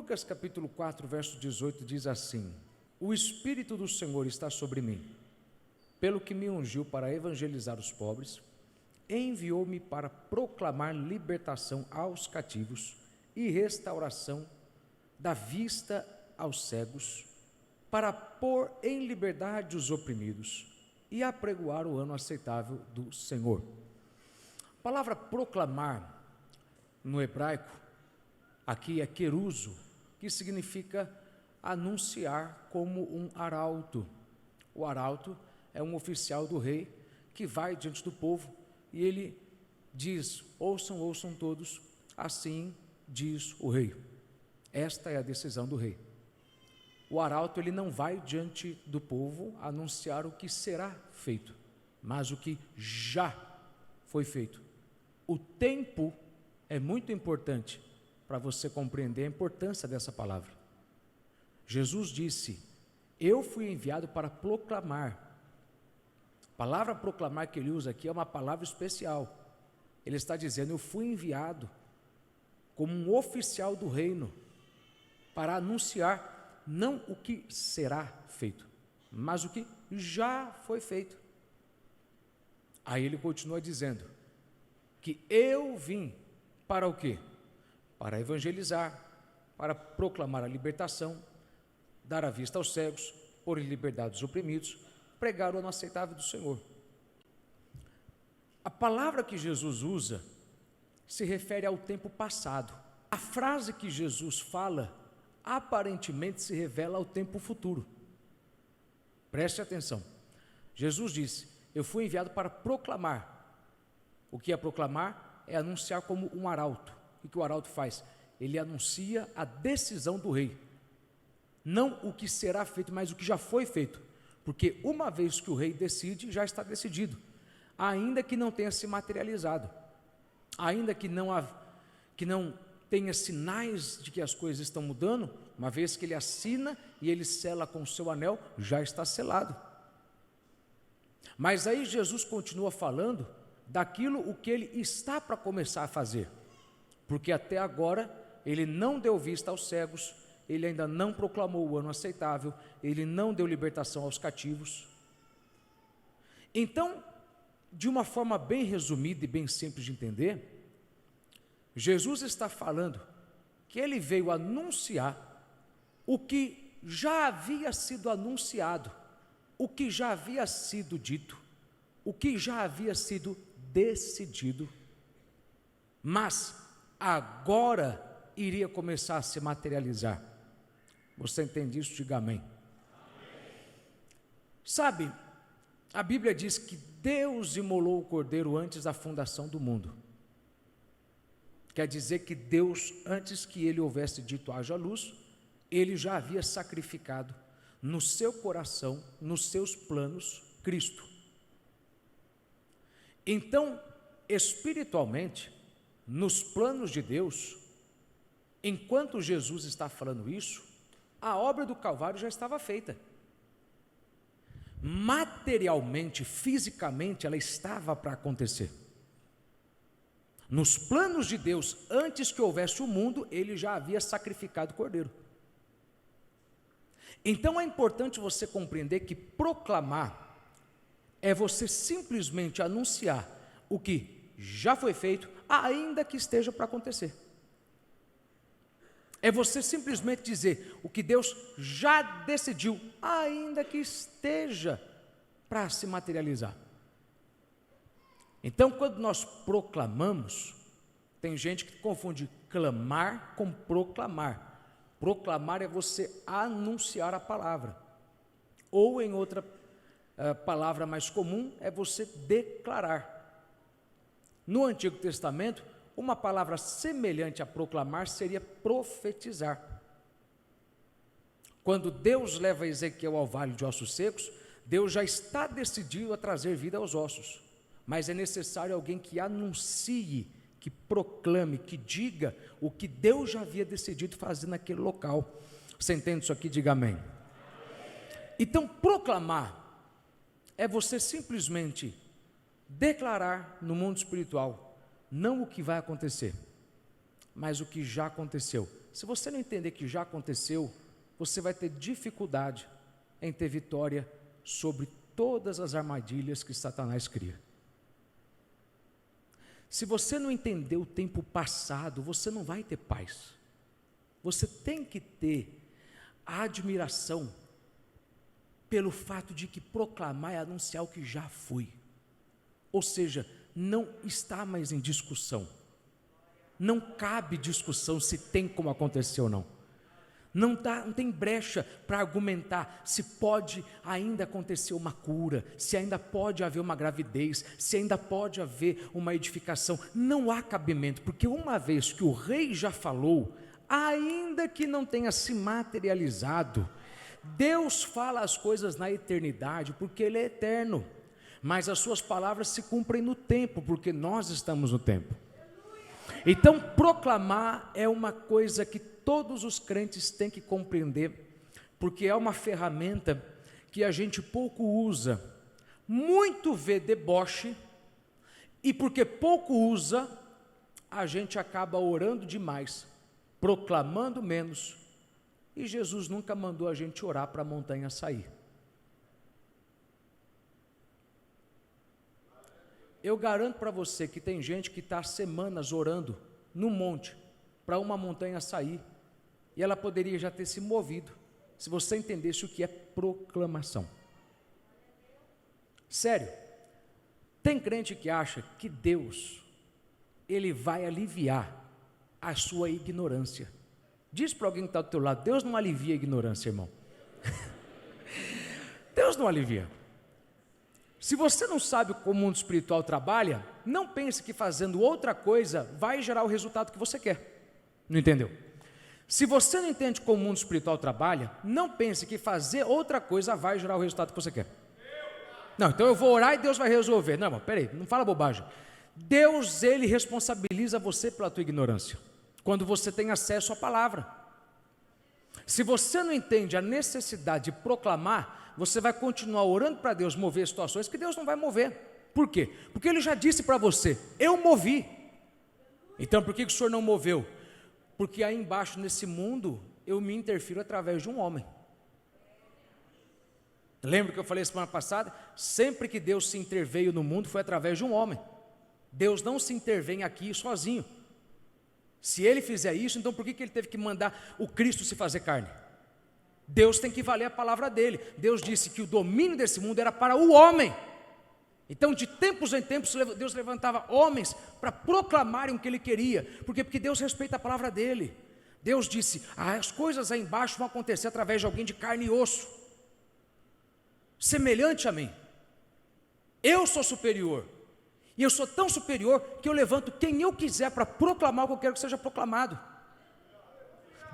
Lucas capítulo 4, verso 18 diz assim: o Espírito do Senhor está sobre mim, pelo que me ungiu para evangelizar os pobres, enviou-me para proclamar libertação aos cativos e restauração da vista aos cegos, para pôr em liberdade os oprimidos e apregoar o ano aceitável do Senhor. A palavra proclamar no hebraico aqui é keruso, que significa anunciar como um arauto. O arauto é um oficial do rei que vai diante do povo e ele diz: ouçam, ouçam todos, assim diz o rei. Esta é a decisão do rei. O arauto, ele não vai diante do povo anunciar o que será feito, mas o que já foi feito. O tempo é muito importante para você compreender a importância dessa palavra. Jesus disse: eu fui enviado para proclamar. A palavra proclamar que ele usa aqui é uma palavra especial. Ele está dizendo: eu fui enviado como um oficial do reino para anunciar não o que será feito, mas o que já foi feito. Aí ele continua dizendo que eu vim para o quê? Para evangelizar, para proclamar a libertação, dar a vista aos cegos, pôr em liberdade os oprimidos, pregar o ano aceitável do Senhor. A palavra que Jesus usa se refere ao tempo passado. A frase que Jesus fala aparentemente se revela ao tempo futuro. Preste atenção. Jesus disse: eu fui enviado para proclamar. O que é proclamar? É anunciar como um arauto. O que o arauto faz? Ele anuncia a decisão do rei. Não o que será feito, mas o que já foi feito. Porque uma vez que o rei decide, já está decidido. Ainda que não tenha se materializado. Ainda que não tenha sinais de que as coisas estão mudando, uma vez que ele assina e ele sela com o seu anel, já está selado. Mas aí Jesus continua falando daquilo o que ele está para começar a fazer, porque até agora ele não deu vista aos cegos, ele ainda não proclamou o ano aceitável, ele não deu libertação aos cativos. Então, de uma forma bem resumida e bem simples de entender, Jesus está falando que ele veio anunciar o que já havia sido anunciado, o que já havia sido dito, o que já havia sido decidido, mas agora iria começar a se materializar. Você entende isso? Diga amém. Sabe, a Bíblia diz que Deus imolou o cordeiro antes da fundação do mundo. Quer dizer que Deus, antes que ele houvesse dito haja luz, ele já havia sacrificado no seu coração, nos seus planos, Cristo. Então, espiritualmente, nos planos de Deus, enquanto Jesus está falando isso, a obra do Calvário já estava feita. Materialmente, fisicamente, ela estava para acontecer. Nos planos de Deus, antes que houvesse o mundo, ele já havia sacrificado o cordeiro. Então é importante você compreender que proclamar é você simplesmente anunciar o que já foi feito, ainda que esteja para acontecer. É você simplesmente dizer o que Deus já decidiu, ainda que esteja para se materializar. Então, quando nós proclamamos, tem gente que confunde clamar com proclamar. Proclamar é você anunciar a palavra. Ou, em outra palavra mais comum, é você declarar. No Antigo Testamento, uma palavra semelhante a proclamar seria profetizar. Quando Deus leva Ezequiel ao vale de ossos secos, Deus já está decidido a trazer vida aos ossos. Mas é necessário alguém que anuncie, que proclame, que diga o que Deus já havia decidido fazer naquele local. Você entende isso aqui? Diga amém. Então, proclamar é você simplesmente declarar no mundo espiritual, não o que vai acontecer, mas o que já aconteceu, se você não entender que já aconteceu, você vai ter dificuldade em ter vitória sobre todas as armadilhas que Satanás cria. Se você não entender o tempo passado, você não vai ter paz. Você tem que ter a admiração pelo fato de que proclamar é anunciar o que já foi. Ou seja, não está mais em discussão. Não cabe discussão se tem como acontecer ou não. Não tem brecha para argumentar se pode ainda acontecer uma cura, se ainda pode haver uma gravidez, se ainda pode haver uma edificação. Não há cabimento, porque uma vez que o rei já falou, ainda que não tenha se materializado, Deus fala as coisas na eternidade, porque Ele é eterno, mas as suas palavras se cumprem no tempo, porque nós estamos no tempo. Então, proclamar é uma coisa que todos os crentes têm que compreender, porque é uma ferramenta que a gente pouco usa, muito vê deboche, e porque pouco usa, a gente acaba orando demais, proclamando menos, e Jesus nunca mandou a gente orar para a montanha sair. Eu garanto para você que tem gente que está semanas orando no monte para uma montanha sair, e ela poderia já ter se movido, se você entendesse o que é proclamação. Sério, tem crente que acha que Deus, Ele vai aliviar a sua ignorância. Diz para alguém que está do teu lado, Deus não alivia a ignorância, irmão. Deus não alivia. Se você não sabe como o mundo espiritual trabalha, não pense que fazendo outra coisa vai gerar o resultado que você quer. Não entendeu? Se você não entende como o mundo espiritual trabalha, não pense que fazer outra coisa vai gerar o resultado que você quer. Não, então eu vou orar e Deus vai resolver. Não, irmão, peraí, não fala bobagem. Deus, Ele responsabiliza você pela tua ignorância, quando você tem acesso à palavra. Se você não entende a necessidade de proclamar, você vai continuar orando para Deus mover situações que Deus não vai mover. Por quê? Porque Ele já disse para você, eu movi. Então por que o Senhor não moveu? Porque aí embaixo nesse mundo, eu me interfiro através de um homem. Lembra que eu falei semana passada? Sempre que Deus se interveio no mundo, foi através de um homem. Deus não se intervém aqui sozinho. Se Ele fizer isso, então por que Ele teve que mandar o Cristo se fazer carne? Deus tem que valer a palavra dele. Deus disse que o domínio desse mundo era para o homem. Então, de tempos em tempos, Deus levantava homens para proclamarem o que Ele queria. Por quê? Porque Deus respeita a palavra dele. Deus disse, as coisas aí embaixo vão acontecer através de alguém de carne e osso, semelhante a mim. Eu sou superior, e eu sou tão superior que eu levanto quem eu quiser para proclamar o que eu quero que seja proclamado.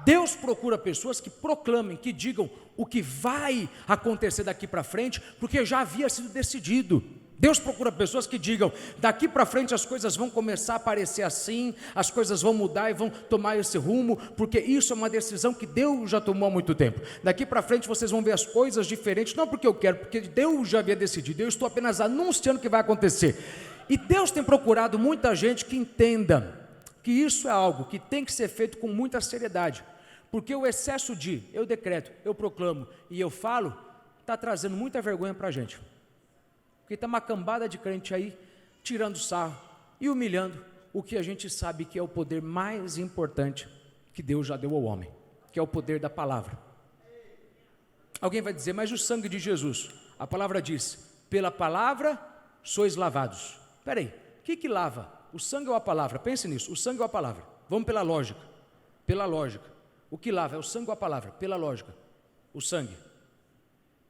Deus procura pessoas que proclamem, que digam o que vai acontecer daqui para frente, porque já havia sido decidido. Deus procura pessoas que digam, daqui para frente as coisas vão começar a aparecer assim, as coisas vão mudar e vão tomar esse rumo, porque isso é uma decisão que Deus já tomou há muito tempo. Daqui para frente vocês vão ver as coisas diferentes, não porque eu quero, porque Deus já havia decidido, eu estou apenas anunciando o que vai acontecer. E Deus tem procurado muita gente que entenda que isso é algo que tem que ser feito com muita seriedade, porque o excesso de eu decreto, eu proclamo e eu falo, está trazendo muita vergonha para a gente, porque está uma cambada de crente aí, tirando sarro e humilhando o que a gente sabe que é o poder mais importante que Deus já deu ao homem, que é o poder da palavra. Alguém vai dizer, mas o sangue de Jesus, a palavra diz, pela palavra sois lavados. Espera aí, o que lava? O sangue ou a palavra? Pense nisso, o sangue ou a palavra? Vamos pela lógica, o que lava é o sangue ou a palavra? Pela lógica, o sangue.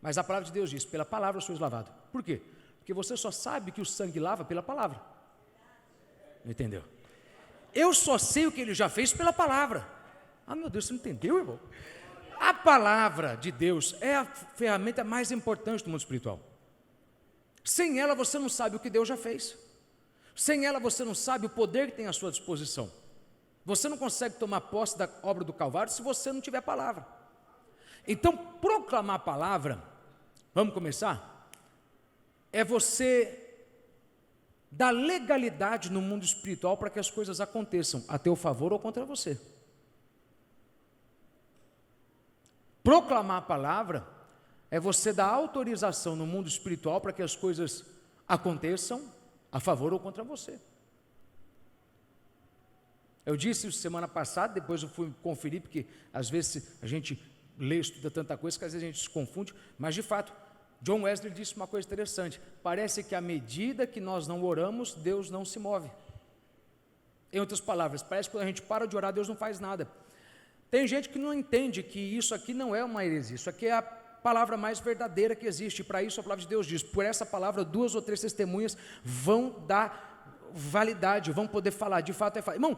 Mas a palavra de Deus diz, pela palavra sois lavados. Por quê? Porque você só sabe que o sangue lava pela palavra. Não entendeu? Eu só sei o que Ele já fez pela palavra. Ah, meu Deus, você não entendeu, irmão? A palavra de Deus é a ferramenta mais importante do mundo espiritual. Sem ela você não sabe o que Deus já fez. Sem ela você não sabe o poder que tem à sua disposição. Você não consegue tomar posse da obra do Calvário se você não tiver a palavra. Então, proclamar a palavra, vamos começar? É você dar legalidade no mundo espiritual para que as coisas aconteçam a teu favor ou contra você. Proclamar a palavra é você dar autorização no mundo espiritual para que as coisas aconteçam a favor ou contra você. Eu disse isso semana passada, depois eu fui conferir, porque às vezes a gente lê e estuda tanta coisa que às vezes a gente se confunde, mas de fato, John Wesley disse uma coisa interessante: parece que à medida que nós não oramos, Deus não se move. Em outras palavras, parece que quando a gente para de orar, Deus não faz nada. Tem gente que não entende que isso aqui não é uma heresia, isso aqui é a palavra mais verdadeira que existe. Para isso a palavra de Deus diz: por essa palavra 2 ou 3 testemunhas vão dar validade, vão poder falar, de fato é fato. Irmão,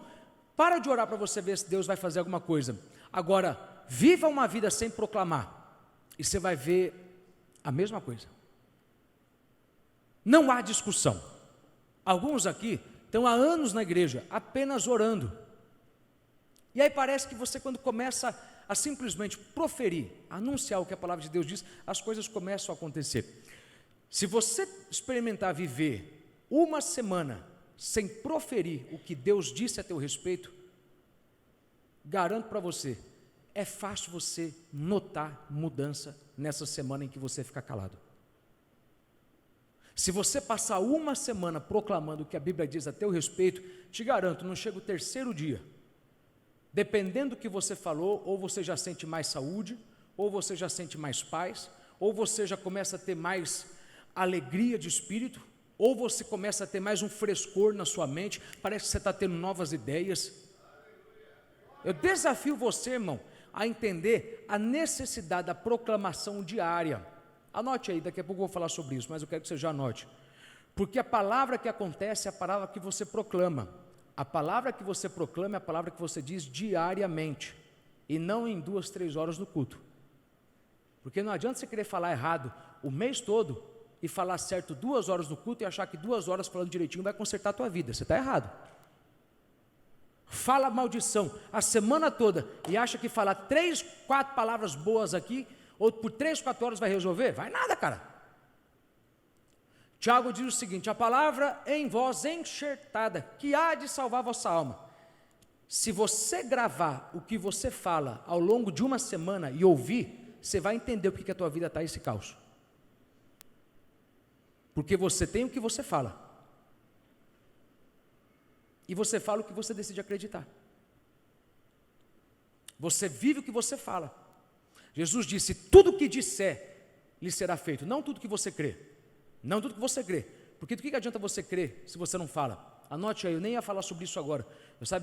para de orar para você ver se Deus vai fazer alguma coisa. Agora, viva uma vida sem proclamar, e você vai ver a mesma coisa. Não há discussão. Alguns aqui estão há anos na igreja, apenas orando. E aí parece que você, quando começa a simplesmente proferir, anunciar o que a palavra de Deus diz, as coisas começam a acontecer. Se você experimentar viver uma semana sem proferir o que Deus disse a teu respeito, garanto para você, é fácil você notar mudança nessa semana em que você fica calado. Se você passar uma semana proclamando o que a Bíblia diz a teu respeito, te garanto, não chega o terceiro dia, dependendo do que você falou, ou você já sente mais saúde, ou você já sente mais paz, ou você já começa a ter mais alegria de espírito, ou você começa a ter mais um frescor na sua mente, parece que você está tendo novas ideias. Eu desafio você, irmão, a entender a necessidade da proclamação diária. Anote aí, daqui a pouco eu vou falar sobre isso, mas eu quero que você já anote. Porque a palavra que acontece é a palavra que você proclama. A palavra que você proclama é a palavra que você diz diariamente, e não em 2, 3 horas no culto. Porque não adianta você querer falar errado o mês todo e falar certo 2 horas no culto e achar que 2 horas falando direitinho vai consertar a tua vida. Você está errado. Fala maldição a semana toda e acha que falar 3, 4 palavras boas aqui, ou por 3, 4 horas vai resolver? Vai nada, cara. Tiago diz o seguinte: a palavra em vós enxertada, que há de salvar a vossa alma. Se você gravar o que você fala ao longo de uma semana e ouvir, você vai entender o que a tua vida está esse caos. Porque você tem o que você fala. E você fala o que você decide acreditar. Você vive o que você fala. Jesus disse: tudo o que disser lhe será feito. Não tudo que você crê. Não tudo que você crê. Porque do que adianta você crer se você não fala? Anote aí, eu nem ia falar sobre isso agora.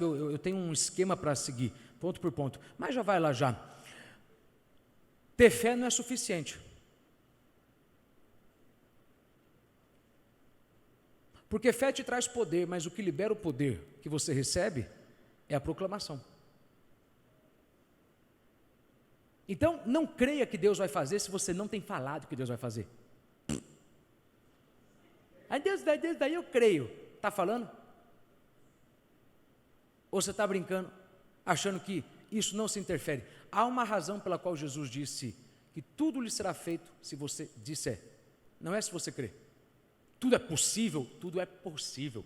Eu tenho um esquema para seguir, ponto por ponto. Mas já vai lá já. Ter fé não é suficiente. Porque fé te traz poder, mas o que libera o poder que você recebe é a proclamação. Então, não creia que Deus vai fazer se você não tem falado que Deus vai fazer. Aí Deus daí eu creio. Está falando? Ou você está brincando, achando que isso não se interfere? Há uma razão pela qual Jesus disse que tudo lhe será feito se você disser. Não é se você crer. Tudo é possível? Tudo é possível.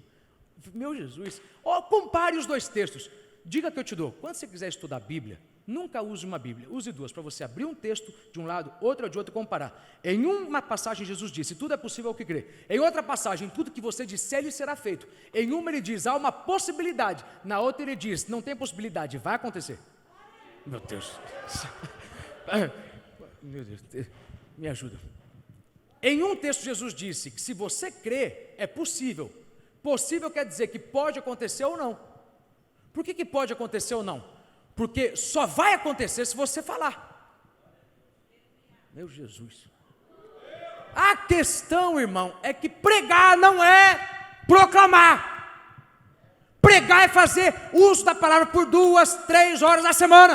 Meu Jesus, compare os 2 textos. Diga que eu te dou. Quando você quiser estudar a Bíblia, nunca use uma Bíblia, use 2, para você abrir um texto de um lado, outro de outro e comparar. Em uma passagem Jesus disse: tudo é possível ao que crê. Em outra passagem, tudo que você disser lhe será feito. Em uma ele diz: há uma possibilidade. Na outra ele diz: não tem possibilidade, vai acontecer. Meu Deus. Meu Deus, me ajuda. Em um texto Jesus disse que se você crê, é possível. Possível quer dizer que pode acontecer ou não. Por que pode acontecer ou não? Porque só vai acontecer se você falar. Meu Jesus. A questão, irmão, é que pregar não é proclamar. Pregar é fazer uso da palavra por 2, 3 horas na semana.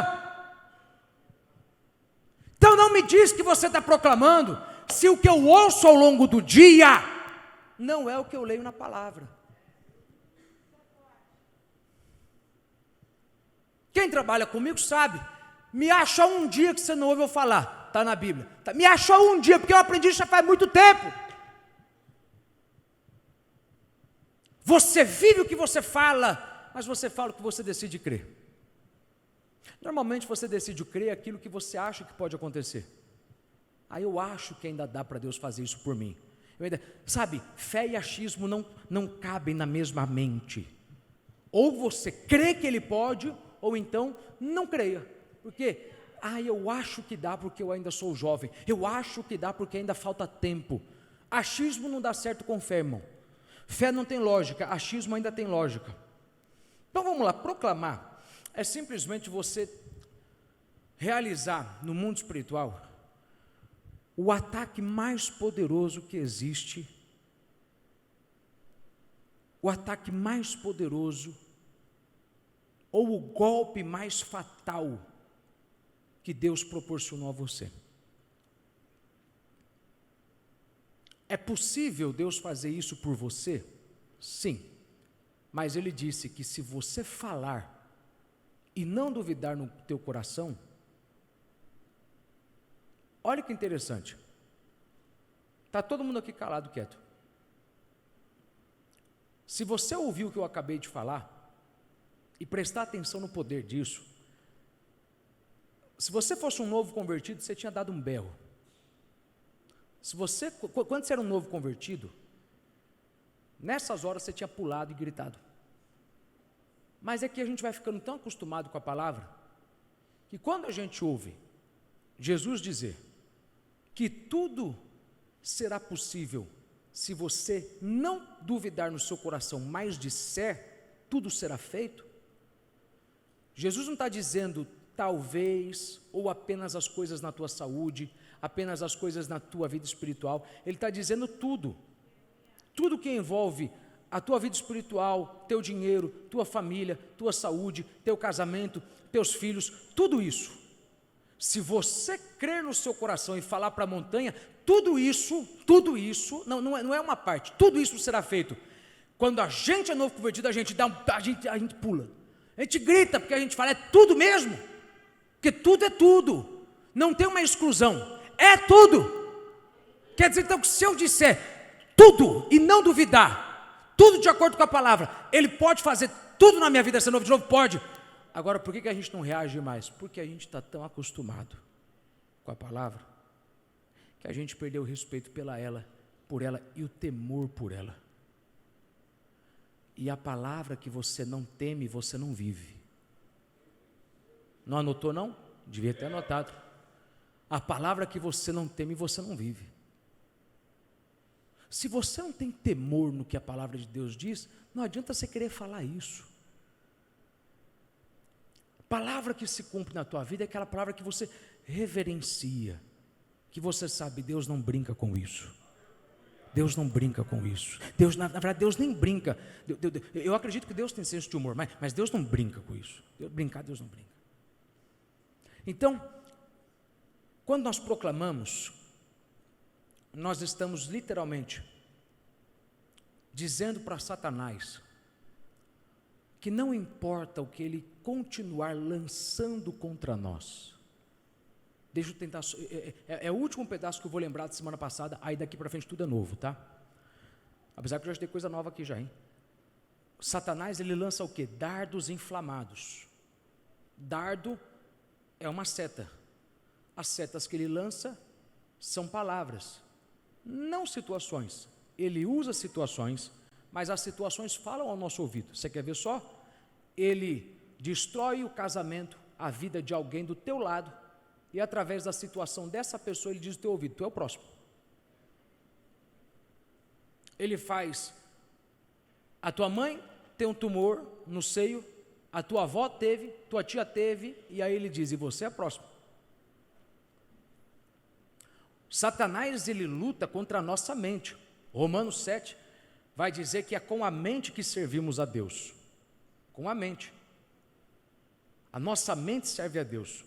Então não me diz que você está proclamando se o que eu ouço ao longo do dia não é o que eu leio na palavra. Quem trabalha comigo sabe, me acha um dia que você não ouve eu falar, está na Bíblia. Me acha um dia, porque eu aprendi isso já faz muito tempo. Você vive o que você fala, mas você fala o que você decide crer. Normalmente você decide crer aquilo que você acha que pode acontecer. Eu acho que ainda dá para Deus fazer isso por mim. Sabe, fé e achismo não cabem na mesma mente. Ou você crê que Ele pode, ou então não creia. Porque, eu acho que dá porque eu ainda sou jovem. Eu acho que dá porque ainda falta tempo. Achismo não dá certo com fé, irmão. Fé não tem lógica, achismo ainda tem lógica. Então vamos lá, proclamar é simplesmente você realizar no mundo espiritual o ataque mais poderoso que existe, o ataque mais poderoso, ou o golpe mais fatal que Deus proporcionou a você. É possível Deus fazer isso por você? Sim, mas Ele disse que se você falar e não duvidar no teu coração, olha que interessante, está todo mundo aqui calado, quieto. Se você ouvir o que eu acabei de falar, e prestar atenção no poder disso, se você fosse um novo convertido, você tinha dado um berro. Quando você era um novo convertido, nessas horas você tinha pulado e gritado. Mas é que a gente vai ficando tão acostumado com a palavra, que quando a gente ouve Jesus dizer que tudo será possível se você não duvidar no seu coração, mas disser, tudo será feito. Jesus não está dizendo talvez, ou apenas as coisas na tua saúde, apenas as coisas na tua vida espiritual. Ele está dizendo tudo que envolve a tua vida espiritual, teu dinheiro, tua família, tua saúde, teu casamento, teus filhos, tudo isso. Se você crer no seu coração e falar para a montanha, tudo isso, não é uma parte, tudo isso será feito. Quando a gente é novo convertido, a gente pula, a gente grita, porque a gente fala, é tudo mesmo, porque tudo é tudo, não tem uma exclusão, é tudo. Quer dizer então que se eu disser tudo e não duvidar, tudo de acordo com a palavra, Ele pode fazer tudo na minha vida, ser novo de novo? Pode. Agora, por que a gente não reage mais? Porque a gente está tão acostumado com a palavra, que a gente perdeu o respeito por ela e o temor por ela. E a palavra que você não teme, você não vive. Não anotou não? Devia ter anotado. A palavra que você não teme, você não vive. Se você não tem temor no que a palavra de Deus diz, não adianta você querer falar isso. A palavra que se cumpre na tua vida é aquela palavra que você reverencia, que você sabe, Deus não brinca com isso. Deus não brinca com isso. Deus, na verdade, Deus nem brinca. Eu acredito que Deus tem senso de humor, mas Deus não brinca com isso. Deus não brinca. Então, quando nós proclamamos, nós estamos literalmente dizendo para Satanás que não importa o que ele continuar lançando contra nós. Deixa eu tentar, é o último pedaço que eu vou lembrar da semana passada, aí daqui para frente tudo é novo, tá? Apesar que eu já tenho coisa nova aqui já, hein? Satanás, ele lança o quê? Dardos inflamados. Dardo é uma seta. As setas que ele lança são palavras, não situações. Ele usa situações, mas as situações falam ao nosso ouvido. Você quer ver só? Ele destrói o casamento, a vida de alguém do teu lado, e através da situação dessa pessoa, ele diz no teu ouvido, tu é o próximo. Ele faz, a tua mãe tem um tumor no seio, a tua avó teve, tua tia teve, e aí ele diz, e você é próximo. Satanás, ele luta contra a nossa mente. Romanos 7 vai dizer que é com a mente que servimos a Deus. Com a mente. A nossa mente serve a Deus.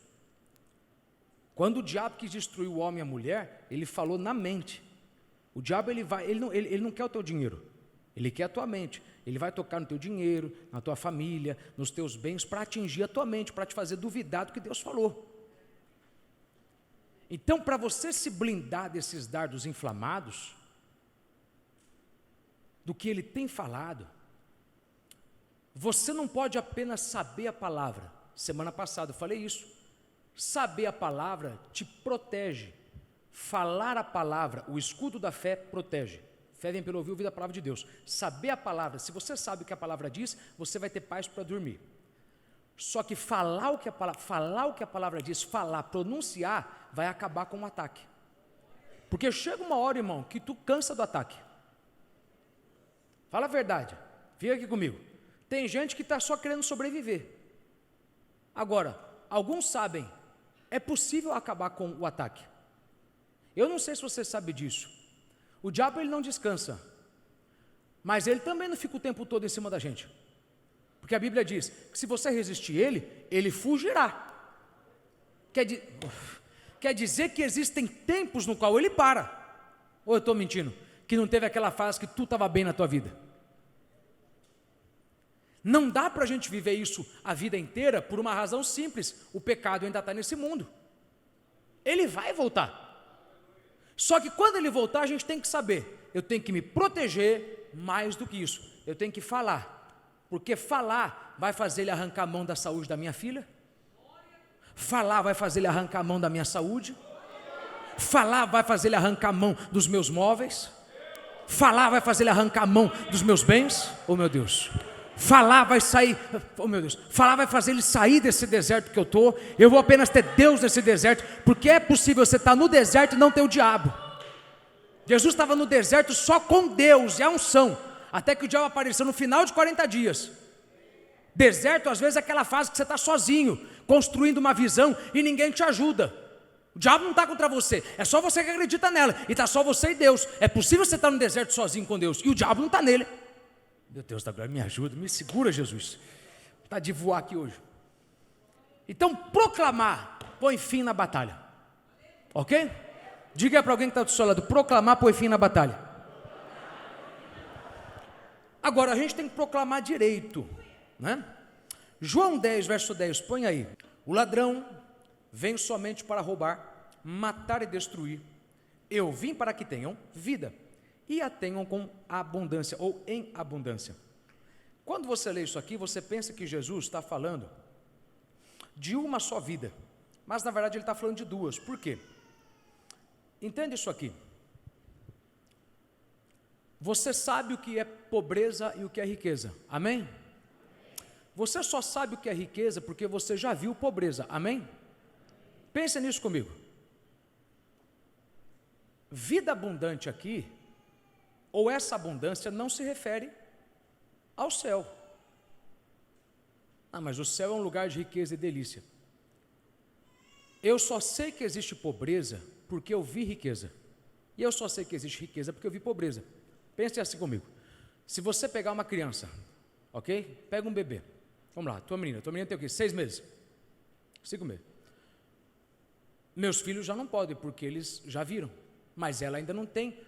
Quando o diabo quis destruir o homem e a mulher, ele falou na mente. O diabo, ele não quer o teu dinheiro, ele quer a tua mente. Ele vai tocar no teu dinheiro, na tua família, nos teus bens, para atingir a tua mente, para te fazer duvidar do que Deus falou. Então, para você se blindar desses dardos inflamados, do que ele tem falado, você não pode apenas saber a palavra, semana passada eu falei isso. Saber a palavra te protege. Falar a palavra, o escudo da fé protege. Fé vem pelo ouvir a palavra de Deus. Saber a palavra, se você sabe o que a palavra diz, você vai ter paz para dormir. Só que falar o que a palavra diz, pronunciar, vai acabar com o ataque. Porque chega uma hora, irmão, que tu cansa do ataque. Fala a verdade, fica aqui comigo. Tem gente que está só querendo sobreviver. Agora, alguns sabem, é possível acabar com o ataque. Eu não sei se você sabe disso. O diabo ele não descansa, mas ele também não fica o tempo todo em cima da gente. Porque a Bíblia diz que se você resistir ele fugirá. Quer dizer que existem tempos no qual ele para. Ou eu estou mentindo? Que não teve aquela fase que tu estava bem na tua vida. Não dá para a gente viver isso a vida inteira por uma razão simples. O pecado ainda está nesse mundo. Ele vai voltar. Só que quando ele voltar, a gente tem que saber, eu tenho que me proteger mais do que isso, eu tenho que falar, porque falar vai fazer ele arrancar a mão da saúde da minha filha, falar vai fazer ele arrancar a mão da minha saúde, falar vai fazer ele arrancar a mão dos meus móveis, falar vai fazer ele arrancar a mão dos meus bens, oh meu Deus, falar vai sair, oh meu Deus, falar vai fazer ele sair desse deserto que eu estou. Eu vou apenas ter Deus nesse deserto, porque é possível você estar no deserto e não ter o diabo. Jesus estava no deserto só com Deus e a unção, até que o diabo apareceu no final de 40 dias. Deserto às vezes é aquela fase que você está sozinho, construindo uma visão e ninguém te ajuda. O diabo não está contra você, é só você que acredita nela, e está só você e Deus. É possível você estar no deserto sozinho com Deus, e o diabo não está nele. Meu Deus da glória, me ajuda, me segura, Jesus. Está de voar aqui hoje. Então, proclamar põe fim na batalha. Ok? Diga para alguém que está do seu lado, proclamar põe fim na batalha. Agora, a gente tem que proclamar direito, né? João 10, verso 10, põe aí. O ladrão vem somente para roubar, matar e destruir. Eu vim para que tenham vida e a tenham com abundância, ou em abundância. Quando você lê isso aqui, você pensa que Jesus está falando de uma só vida, mas na verdade ele está falando de duas. Por quê? Entende isso aqui. Você sabe o que é pobreza e o que é riqueza, amém? Você só sabe o que é riqueza porque você já viu pobreza, amém? Pensa nisso comigo. Vida abundante aqui, ou essa abundância não se refere ao céu. Mas o céu é um lugar de riqueza e delícia. Eu só sei que existe pobreza porque eu vi riqueza. E eu só sei que existe riqueza porque eu vi pobreza. Pense assim comigo. Se você pegar uma criança, ok? Pega um bebê. Vamos lá, tua menina tem o quê? 6 meses? 5 meses. Meus filhos já não podem porque eles já viram. Mas ela ainda não tem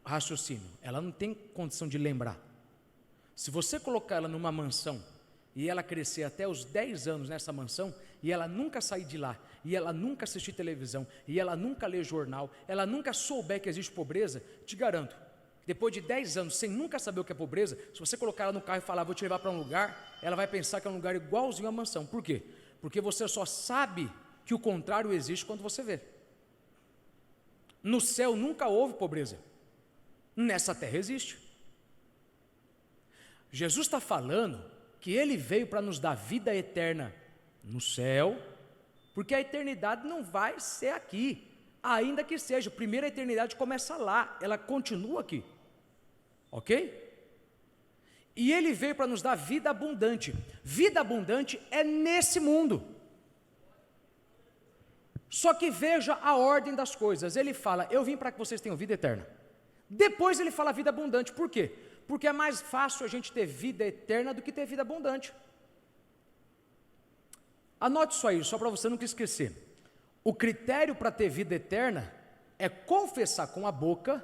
raciocínio, ela não tem condição de lembrar. Se você colocar ela numa mansão e ela crescer até os 10 anos nessa mansão e ela nunca sair de lá, e ela nunca assistir televisão, e ela nunca ler jornal, ela nunca souber que existe pobreza, te garanto, depois de 10 anos sem nunca saber o que é pobreza, se você colocar ela no carro e falar, vou te levar para um lugar, ela vai pensar que é um lugar igualzinho à mansão. Por quê? Porque você só sabe que o contrário existe quando você vê. No céu nunca houve pobreza. Nessa terra existe. Jesus está falando que Ele veio para nos dar vida eterna no céu, porque a eternidade não vai ser aqui, ainda que seja. Primeiro a eternidade começa lá, ela continua aqui, ok? E Ele veio para nos dar vida abundante. Vida abundante é nesse mundo. Só que veja a ordem das coisas. Ele fala, eu vim para que vocês tenham vida eterna. Depois ele fala vida abundante. Por quê? Porque é mais fácil a gente ter vida eterna do que ter vida abundante. Anote isso aí, só para você nunca esquecer. O critério para ter vida eterna é confessar com a boca,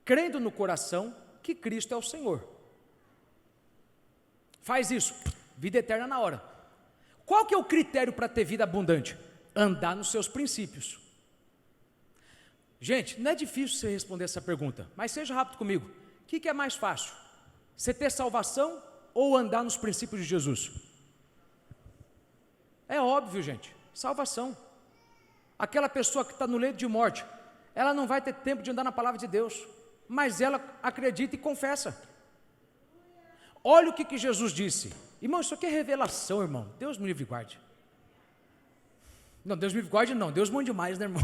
crendo no coração, que Cristo é o Senhor. Faz isso, vida eterna na hora. Qual que é o critério para ter vida abundante? Andar nos seus princípios. Gente, não é difícil você responder essa pergunta, mas seja rápido comigo. O que é mais fácil? Você ter salvação ou andar nos princípios de Jesus? É óbvio, gente, salvação. Aquela pessoa que está no leito de morte, ela não vai ter tempo de andar na palavra de Deus, mas ela acredita e confessa. Olha o que Jesus disse. Irmão, isso aqui é revelação, irmão. Deus me livre e guarde. Não, Deus me livre e guarde não, Deus manda demais, né, irmão?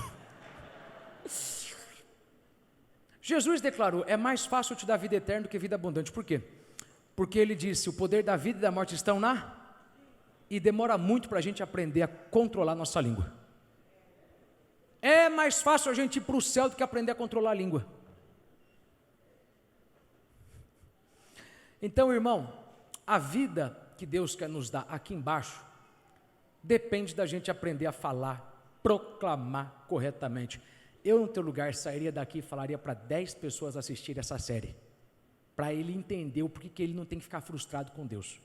Jesus declarou, é mais fácil te dar vida eterna do que vida abundante. Por quê? Porque ele disse, o poder da vida e da morte estão na... E demora muito para a gente aprender a controlar nossa língua. É mais fácil a gente ir para o céu do que aprender a controlar a língua. Então, irmão, a vida que Deus quer nos dar aqui embaixo, depende da gente aprender a falar, proclamar corretamente. Eu, no teu lugar, sairia daqui e falaria para 10 pessoas assistirem essa série, para ele entender o porquê que ele não tem que ficar frustrado com Deus.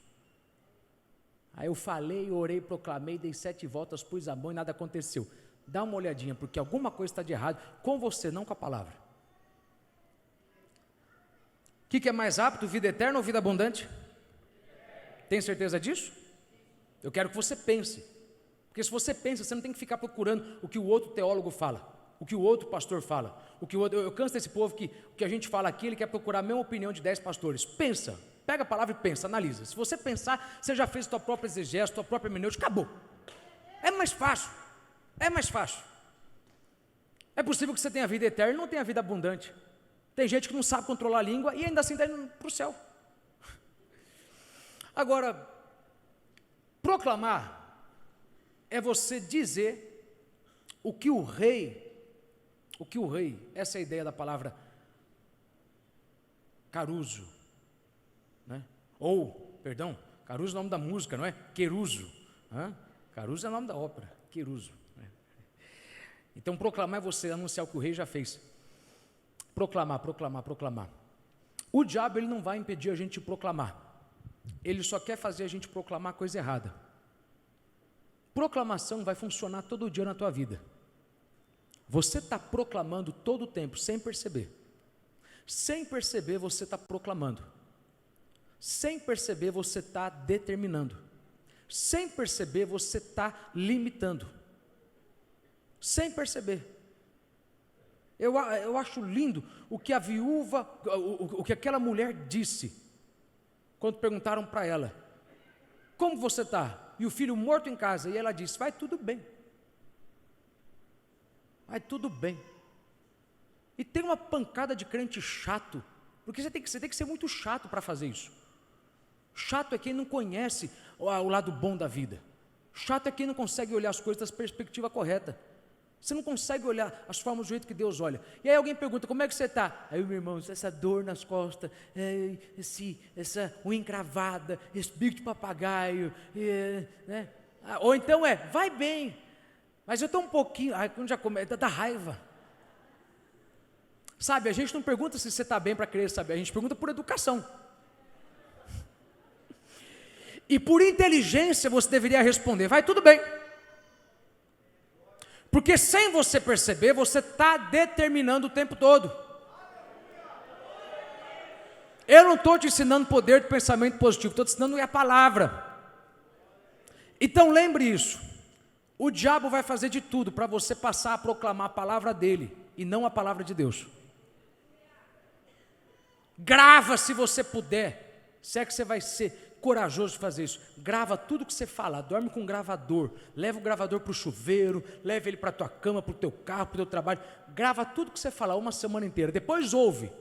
Aí eu falei, orei, proclamei, dei 7 voltas, pus a mão e nada aconteceu. Dá uma olhadinha, porque alguma coisa está de errado com você, não com a palavra. O que é mais rápido, vida eterna ou vida abundante? Tem certeza disso? Eu quero que você pense, porque se você pensa, você não tem que ficar procurando o que o outro teólogo fala, o que o outro pastor fala, o que o outro, eu canso desse povo que o que a gente fala aqui, ele quer procurar a mesma opinião de 10 pastores. Pensa, pega a palavra e pensa, analisa. Se você pensar, você já fez a tua própria exegese, a tua própria hermenêutica, acabou. É mais fácil, é mais fácil. É possível que você tenha vida eterna e não tenha vida abundante. Tem gente que não sabe controlar a língua e ainda assim está indo para o céu. Agora, proclamar é você dizer o que o rei, essa é a ideia da palavra caruso, né? Caruso é o nome da música, não é? Queruso, Caruso é o nome da ópera, Queruso, né? Então proclamar é você anunciar o que o rei já fez. Proclamar. O diabo, ele não vai impedir a gente de proclamar, ele só quer fazer a gente proclamar a coisa errada. Proclamação vai funcionar todo dia na tua vida. Você está proclamando todo o tempo, sem perceber. Sem perceber, você está proclamando. Sem perceber, você está determinando. Sem perceber, você está limitando. Sem perceber. Eu acho lindo o que a viúva, o que aquela mulher disse, quando perguntaram para ela, como você está? E o filho morto em casa, e ela disse, vai tudo bem. Vai tudo bem. E tem uma pancada de crente chato, porque você tem que ser muito chato para fazer isso. Chato é quem não conhece o lado bom da vida. Chato é quem não consegue olhar as coisas da perspectiva correta. Você não consegue olhar as formas do jeito que Deus olha. E aí alguém pergunta, como é que você está? Aí, meu irmão, essa dor nas costas, essa unha encravada, esse bico de papagaio, né? Ou então vai bem, mas eu estou um pouquinho, quando já começa, dá raiva. Sabe, a gente não pergunta se você está bem para querer saber, a gente pergunta por educação. E por inteligência você deveria responder, vai tudo bem. Porque sem você perceber, você está determinando o tempo todo. Eu não estou te ensinando poder de pensamento positivo, estou te ensinando a palavra. Então lembre isso, o diabo vai fazer de tudo para você passar a proclamar a palavra dele e não a palavra de Deus. Grava se você puder, se é que você vai ser corajoso de fazer isso, grava tudo que você fala, dorme com um gravador, leva o gravador para o chuveiro, leva ele para a tua cama, para o teu carro, para o teu trabalho, grava tudo que você fala uma semana inteira, depois ouve,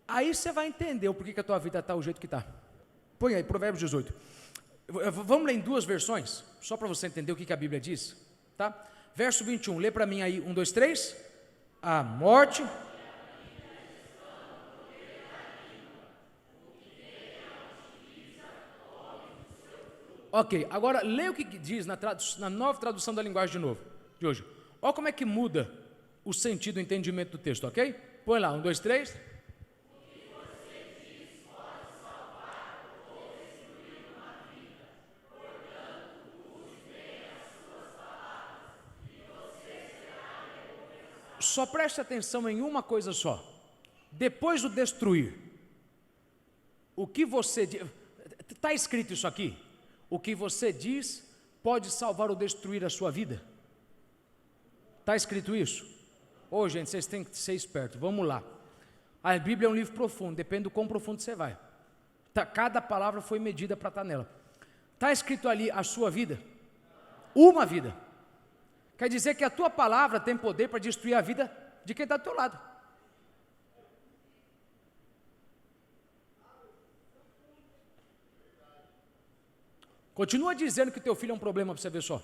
aí você vai entender o porquê que a tua vida está do jeito que está. Põe aí, Provérbios 18, vamos ler em 2 versões, só para você entender o que a Bíblia diz, tá? Verso 21, lê para mim aí, 1, 2, 3, a morte... Ok, agora leia o que diz na nova tradução da linguagem de hoje. Olha como é que muda o sentido, o entendimento do texto, ok? Põe lá, 1, 2, 3. Só preste atenção em uma coisa só. Depois do destruir, o que você diz, está escrito isso aqui? O que você diz pode salvar ou destruir a sua vida? Está escrito isso? Ô, gente, vocês têm que ser espertos, vamos lá. A Bíblia é um livro profundo, depende do quão profundo você vai. Cada palavra foi medida para estar nela. Está escrito ali a sua vida? Uma vida. Quer dizer que a tua palavra tem poder para destruir a vida de quem está do teu lado. Continua dizendo que o teu filho é um problema para você ver só.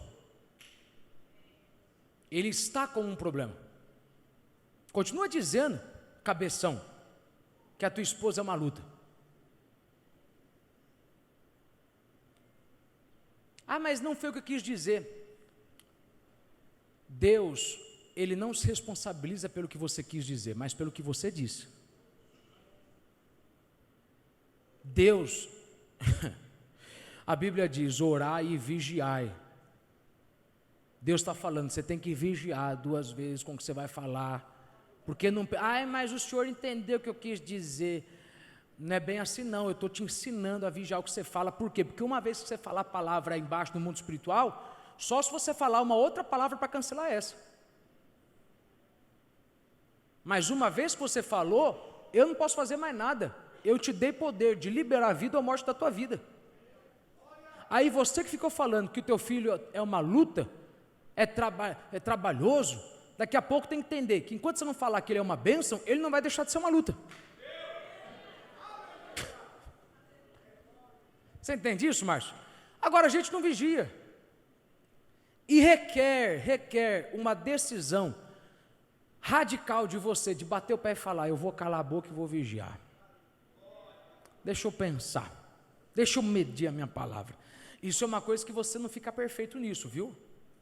Ele está com um problema. Continua dizendo, cabeção, que a tua esposa é uma luta. Ah, mas não foi o que eu quis dizer. Deus, Ele não se responsabiliza pelo que você quis dizer, mas pelo que você disse. Deus, a Bíblia diz, orai e vigiai. Deus está falando, você tem que vigiar 2 vezes com o que você vai falar, porque não, mas o senhor entendeu o que eu quis dizer. Não é bem assim não, eu estou te ensinando a vigiar o que você fala. Por quê? Porque uma vez que você falar a palavra aí embaixo no mundo espiritual, só se você falar uma outra palavra para cancelar essa. Mas uma vez que você falou, eu não posso fazer mais nada. Eu te dei poder de liberar a vida ou a morte da tua vida. Aí você que ficou falando que o teu filho é uma luta, é trabalhoso, daqui a pouco tem que entender que enquanto você não falar que ele é uma bênção, ele não vai deixar de ser uma luta. Você entende isso, Márcio? Agora a gente não vigia. E requer uma decisão radical de você, de bater o pé e falar, eu vou calar a boca e vou vigiar. Deixa eu pensar, deixa eu medir a minha palavra. Isso é uma coisa que você não fica perfeito nisso, viu?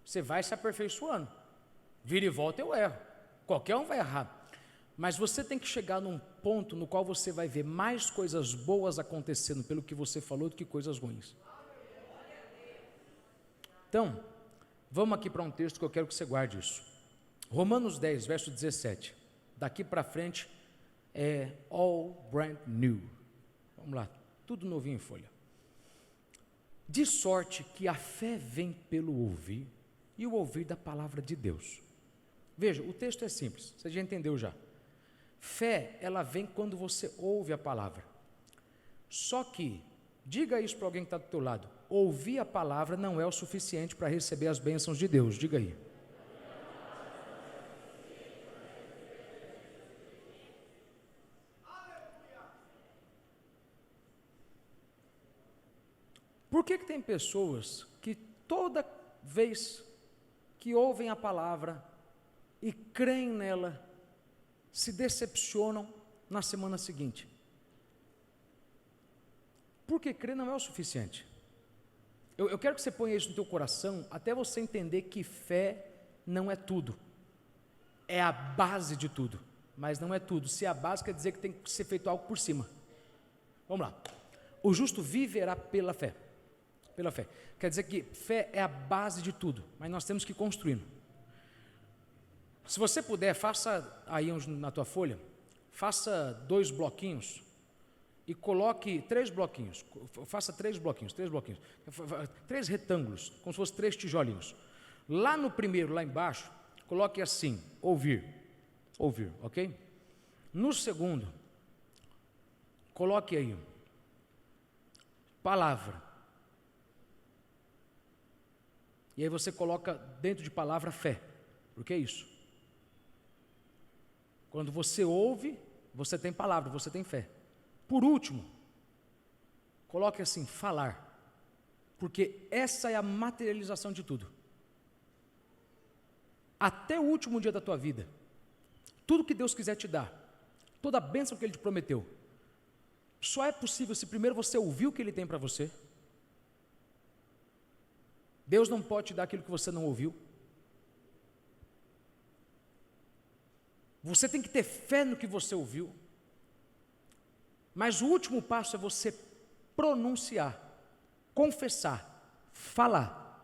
Você vai se aperfeiçoando. Vira e volta eu erro. Qualquer um vai errar. Mas você tem que chegar num ponto no qual você vai ver mais coisas boas acontecendo pelo que você falou do que coisas ruins. Então, vamos aqui para um texto que eu quero que você guarde isso. Romanos 10, verso 17. Daqui para frente é all brand new. Vamos lá, tudo novinho em folha. De sorte que a fé vem pelo ouvir, e o ouvir da palavra de Deus. Veja, o texto é simples, você já entendeu já. Fé, ela vem quando você ouve a palavra. Só que, diga isso para alguém que está do teu lado, ouvir a palavra não é o suficiente para receber as bênçãos de Deus, diga aí. Por que tem pessoas que toda vez que ouvem a palavra e creem nela, se decepcionam na semana seguinte? Porque crer não é o suficiente. Eu quero que você ponha isso no teu coração, até você entender que fé não é tudo. É a base de tudo, mas não é tudo. Se é a base, quer dizer que tem que ser feito algo por cima. Vamos lá. O justo viverá pela fé. Pela fé. Quer dizer que fé é a base de tudo, mas nós temos que ir construindo. Se você puder, faça aí na tua folha, faça 2 bloquinhos e coloque 3 bloquinhos, faça 3 bloquinhos, 3 retângulos, como se fossem 3 tijolinhos. Lá no primeiro, lá embaixo, coloque assim, ouvir, ok? No segundo, coloque aí, palavra. E aí você coloca dentro de palavra fé, porque é isso. Quando você ouve, você tem palavra, você tem fé. Por último, coloque assim, falar, porque essa é a materialização de tudo. Até o último dia da tua vida, tudo que Deus quiser te dar, toda a bênção que Ele te prometeu, só é possível se primeiro você ouvir o que Ele tem para você. Deus não pode te dar aquilo que você não ouviu. Você tem que ter fé no que você ouviu. Mas o último passo é você pronunciar, confessar, falar.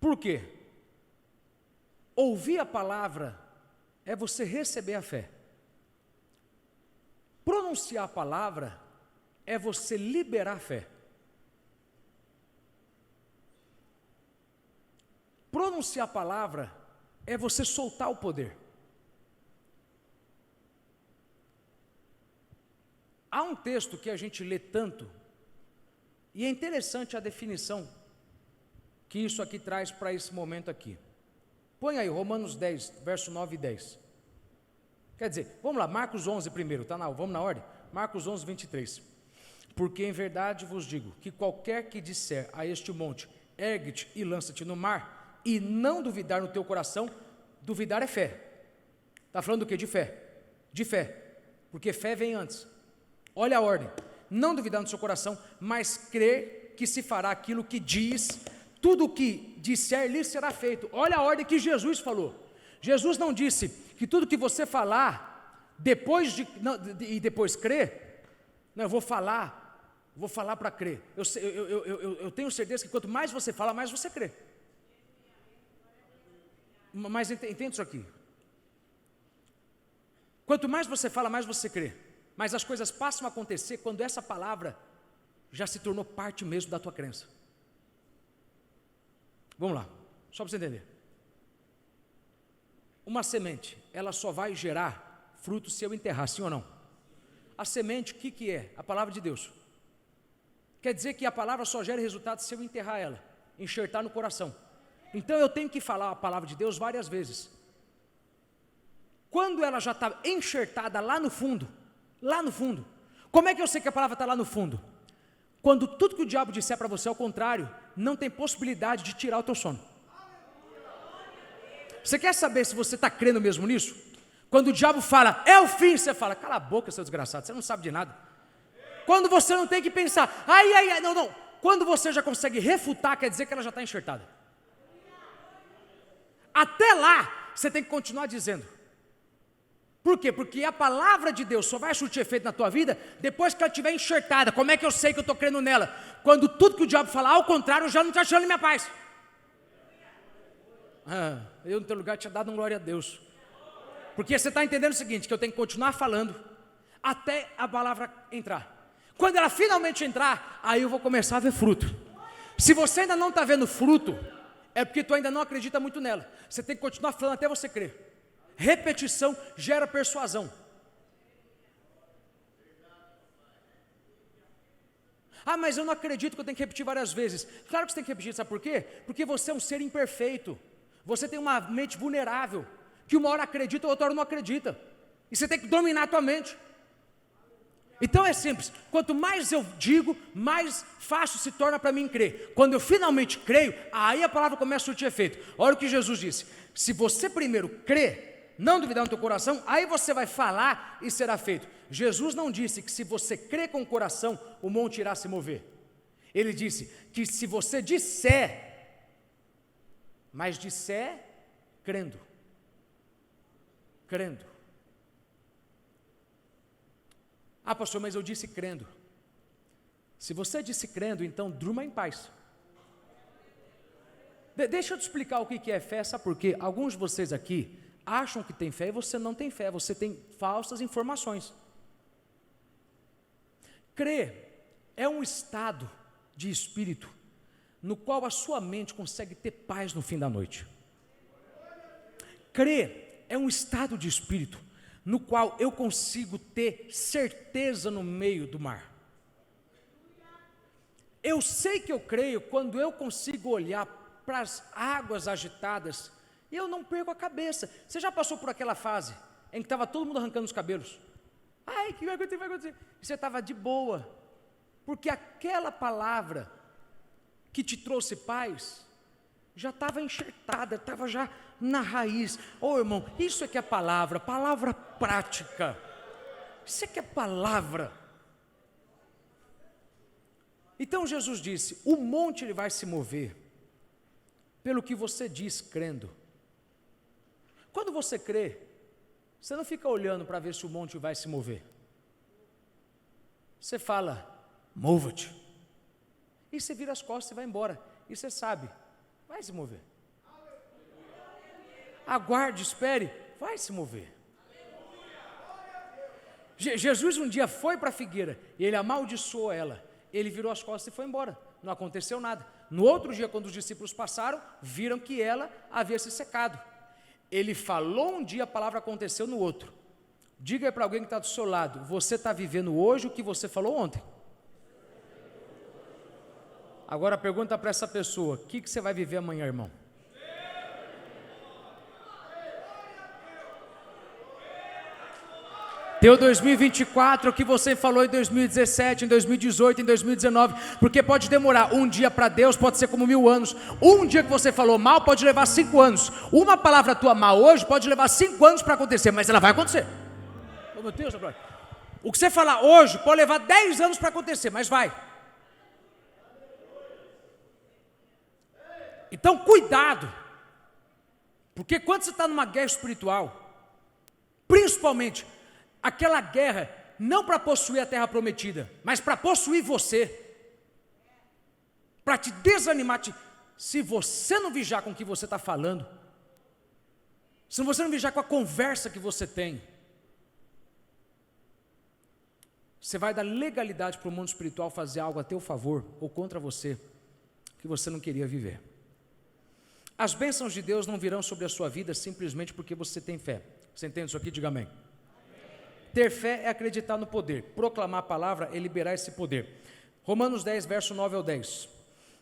Por quê? Ouvir a palavra é você receber a fé. Pronunciar a palavra é você liberar a fé. pronunciar a palavra é você soltar o poder. Há um texto que a gente lê tanto, e é interessante a definição que isso aqui traz para esse momento aqui. Põe aí, Romanos 10, verso 9 e 10. Quer dizer, vamos lá, Marcos 11 primeiro, vamos na ordem? Marcos 11, 23. Porque em verdade vos digo, que qualquer que disser a este monte, ergue-te e lança-te no mar, e não duvidar no teu coração, duvidar é fé. Está falando do quê? De fé. De fé, porque fé vem antes. Olha a ordem, não duvidar no seu coração, mas crer que se fará aquilo que diz, tudo o que disser lhe será feito. Olha a ordem que Jesus falou. Jesus não disse que tudo que você falar, e depois crer, não, eu vou falar para crer. Eu tenho certeza que quanto mais você fala, mais você crê. Mas entende isso aqui. Quanto mais você fala, mais você crê. Mas as coisas passam a acontecer quando essa palavra já se tornou parte mesmo da tua crença. Vamos lá, só para você entender. Uma semente, ela só vai gerar fruto se eu enterrar, sim ou não? A semente, o que é? A palavra de Deus. Quer dizer que a palavra só gera resultado se eu enterrar ela, enxertar no coração. Então eu tenho que falar a palavra de Deus várias vezes. Quando ela já está enxertada lá no fundo, como é que eu sei que a palavra está lá no fundo? Quando tudo que o diabo disser para você ao contrário, não tem possibilidade de tirar o teu sono. Você quer saber se você está crendo mesmo nisso? Quando o diabo fala, é o fim, você fala, cala a boca, seu desgraçado, você não sabe de nada. Quando você não tem que pensar, não. Quando você já consegue refutar, quer dizer que ela já está enxertada. Até lá, você tem que continuar dizendo. Por quê? Porque a palavra de Deus só vai surtir efeito na tua vida depois que ela estiver enxertada. Como é que eu sei que eu estou crendo nela? Quando tudo que o diabo falar, ao contrário, eu já não estou achando minha paz. Eu no teu lugar tinha dado um glória a Deus. Porque você está entendendo o seguinte, que eu tenho que continuar falando até a palavra entrar. Quando ela finalmente entrar, aí eu vou começar a ver fruto. Se você ainda não está vendo fruto, é porque tu ainda não acredita muito nela. Você tem que continuar falando até você crer. Repetição gera persuasão. Mas eu não acredito que eu tenho que repetir várias vezes. Claro que você tem que repetir, sabe por quê? Porque você é um ser imperfeito. Você tem uma mente vulnerável, que uma hora acredita, outra hora não acredita. E você tem que dominar a tua mente. Então é simples, quanto mais eu digo, mais fácil se torna para mim crer. Quando eu finalmente creio, aí a palavra começa a surtir efeito. Olha o que Jesus disse, se você primeiro crê, não duvidar no teu coração, aí você vai falar e será feito. Jesus não disse que se você crê com o coração, o monte irá se mover. Ele disse que se você disser, mas disser crendo. Pastor, mas eu disse crendo. Se você disse crendo, então durma em paz. Deixa eu te explicar o que é fé, sabe por quê? Alguns de vocês aqui acham que tem fé e você não tem fé, você tem falsas informações. Crer é um estado de espírito no qual a sua mente consegue ter paz no fim da noite. Crer é um estado de espírito no qual eu consigo ter certeza no meio do mar. Eu sei que eu creio quando eu consigo olhar para as águas agitadas e eu não perco a cabeça. Você já passou por aquela fase em que estava todo mundo arrancando os cabelos? O que vai acontecer? E você estava de boa, porque aquela palavra que te trouxe paz já estava enxertada, estava já na raiz. Irmão, isso é que é palavra prática. Isso é que é palavra. Então Jesus disse, o monte ele vai se mover pelo que você diz crendo. Quando você crê, você não fica olhando para ver se o monte vai se mover. Você fala, mova-te. E você vira as costas e vai embora. E você sabe, vai se mover. Aguarde, espere, vai se mover. Jesus um dia foi para a figueira e ele amaldiçoou ela. Ele virou as costas e foi embora. Não aconteceu nada. No outro dia, quando os discípulos passaram, viram que ela havia se secado. Ele falou um dia, a palavra aconteceu no outro. Diga para alguém que está do seu lado, você está vivendo hoje o que você falou ontem. Agora pergunta para essa pessoa, o que você vai viver amanhã, irmão? Teu 2024, o que você falou em 2017, em 2018, em 2019, porque pode demorar um dia para Deus, pode ser como 1000 anos. Um dia que você falou mal pode levar 5 anos. Uma palavra tua mal hoje pode levar 5 anos para acontecer, mas ela vai acontecer. Oh, meu Deus, o que você falar hoje pode levar 10 anos para acontecer, mas vai. Então cuidado, porque quando você está numa guerra espiritual, principalmente aquela guerra, não para possuir a terra prometida, mas para possuir você, para te desanimar, se você não vigiar com o que você está falando, se você não vigiar com a conversa que você tem, você vai dar legalidade para o mundo espiritual fazer algo a teu favor ou contra você, que você não queria viver. As bênçãos de Deus não virão sobre a sua vida simplesmente porque você tem fé. Você entende isso aqui? Diga amém. Ter fé é acreditar no poder. Proclamar a palavra é liberar esse poder. Romanos 10, verso 9 ao 10.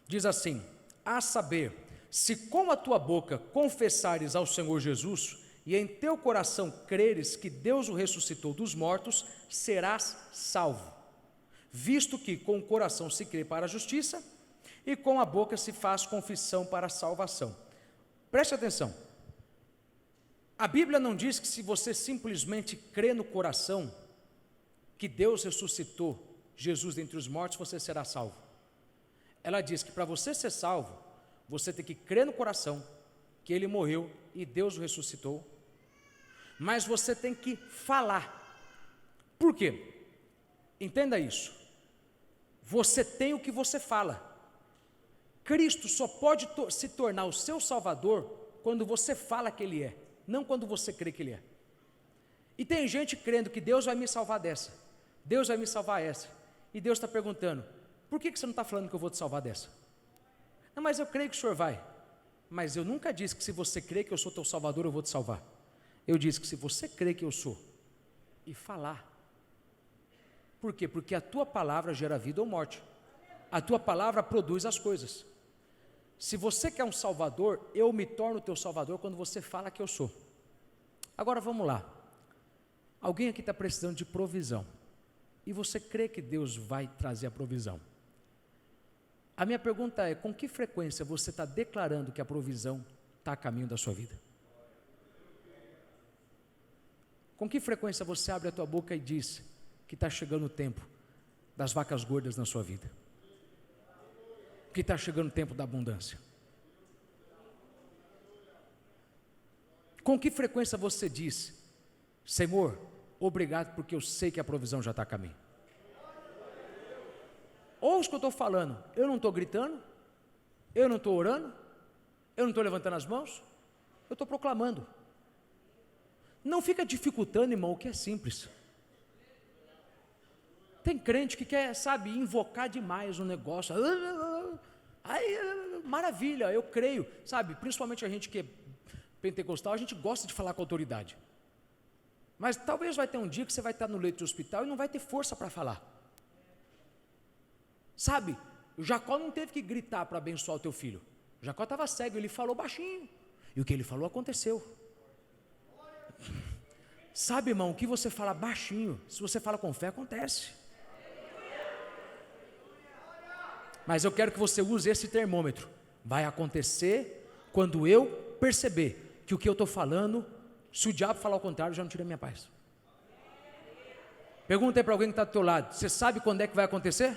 Diz assim: a saber, se com a tua boca confessares ao Senhor Jesus, e em teu coração creres que Deus o ressuscitou dos mortos, serás salvo. Visto que com o coração se crê para a justiça, e com a boca se faz confissão para a salvação. Preste atenção. A Bíblia não diz que se você simplesmente crê no coração que Deus ressuscitou Jesus dentre os mortos, você será salvo. Ela diz que para você ser salvo, você tem que crer no coração que Ele morreu e Deus o ressuscitou, mas você tem que falar. Por quê? Entenda isso. Você tem o que você fala. Cristo só pode se tornar o seu Salvador quando você fala que Ele é, não quando você crê que Ele é. E tem gente crendo que Deus vai me salvar dessa, Deus vai me salvar essa, e Deus está perguntando, por que você não está falando que eu vou te salvar dessa? Não, mas eu creio que o Senhor vai. Mas eu nunca disse que se você crê que eu sou teu Salvador, eu vou te salvar. Eu disse que se você crê que eu sou, e falar. Por quê? Porque a tua palavra gera vida ou morte. A tua palavra produz as coisas. Se você quer um Salvador, eu me torno teu Salvador quando você fala que eu sou. Agora vamos lá. Alguém aqui está precisando de provisão, e você crê que Deus vai trazer a provisão. A minha pergunta é, com que frequência você está declarando que a provisão está a caminho da sua vida? Com que frequência você abre a tua boca e diz que está chegando o tempo das vacas gordas na sua vida? Que está chegando o tempo da abundância? Com que frequência você diz, Senhor, obrigado porque eu sei que a provisão já está a caminho? Ouça o que eu estou falando, eu não estou gritando, eu não estou orando, eu não estou levantando as mãos, eu estou proclamando. Não fica dificultando, irmão, o que é simples. Tem crente que quer, sabe, invocar demais o negócio. Aí, maravilha, eu creio, sabe, principalmente a gente que é pentecostal, a gente gosta de falar com autoridade. Mas talvez vai ter um dia que você vai estar no leito de hospital e não vai ter força para falar. Sabe, o Jacó não teve que gritar para abençoar o teu filho. O Jacó estava cego, ele falou baixinho. E o que ele falou aconteceu. Sabe, irmão, o que você fala baixinho, se você fala com fé, acontece. Mas eu quero que você use esse termômetro. Vai acontecer quando eu perceber que o que eu estou falando, se o diabo falar o contrário, já não tira a minha paz. Pergunta aí para alguém que está do teu lado, você sabe quando é que vai acontecer?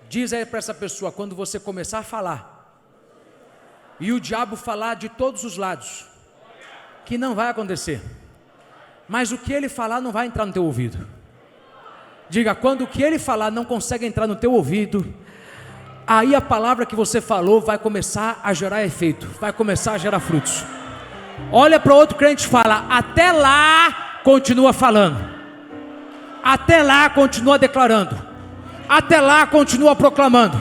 Diz aí para essa pessoa, quando você começar a falar, e o diabo falar de todos os lados, que não vai acontecer, mas o que ele falar não vai entrar no teu ouvido. Diga, quando o que ele falar não consegue entrar no teu ouvido, aí a palavra que você falou vai começar a gerar efeito, vai começar a gerar frutos. Olha para outro crente e fala, até lá continua falando, até lá continua declarando, até lá continua proclamando,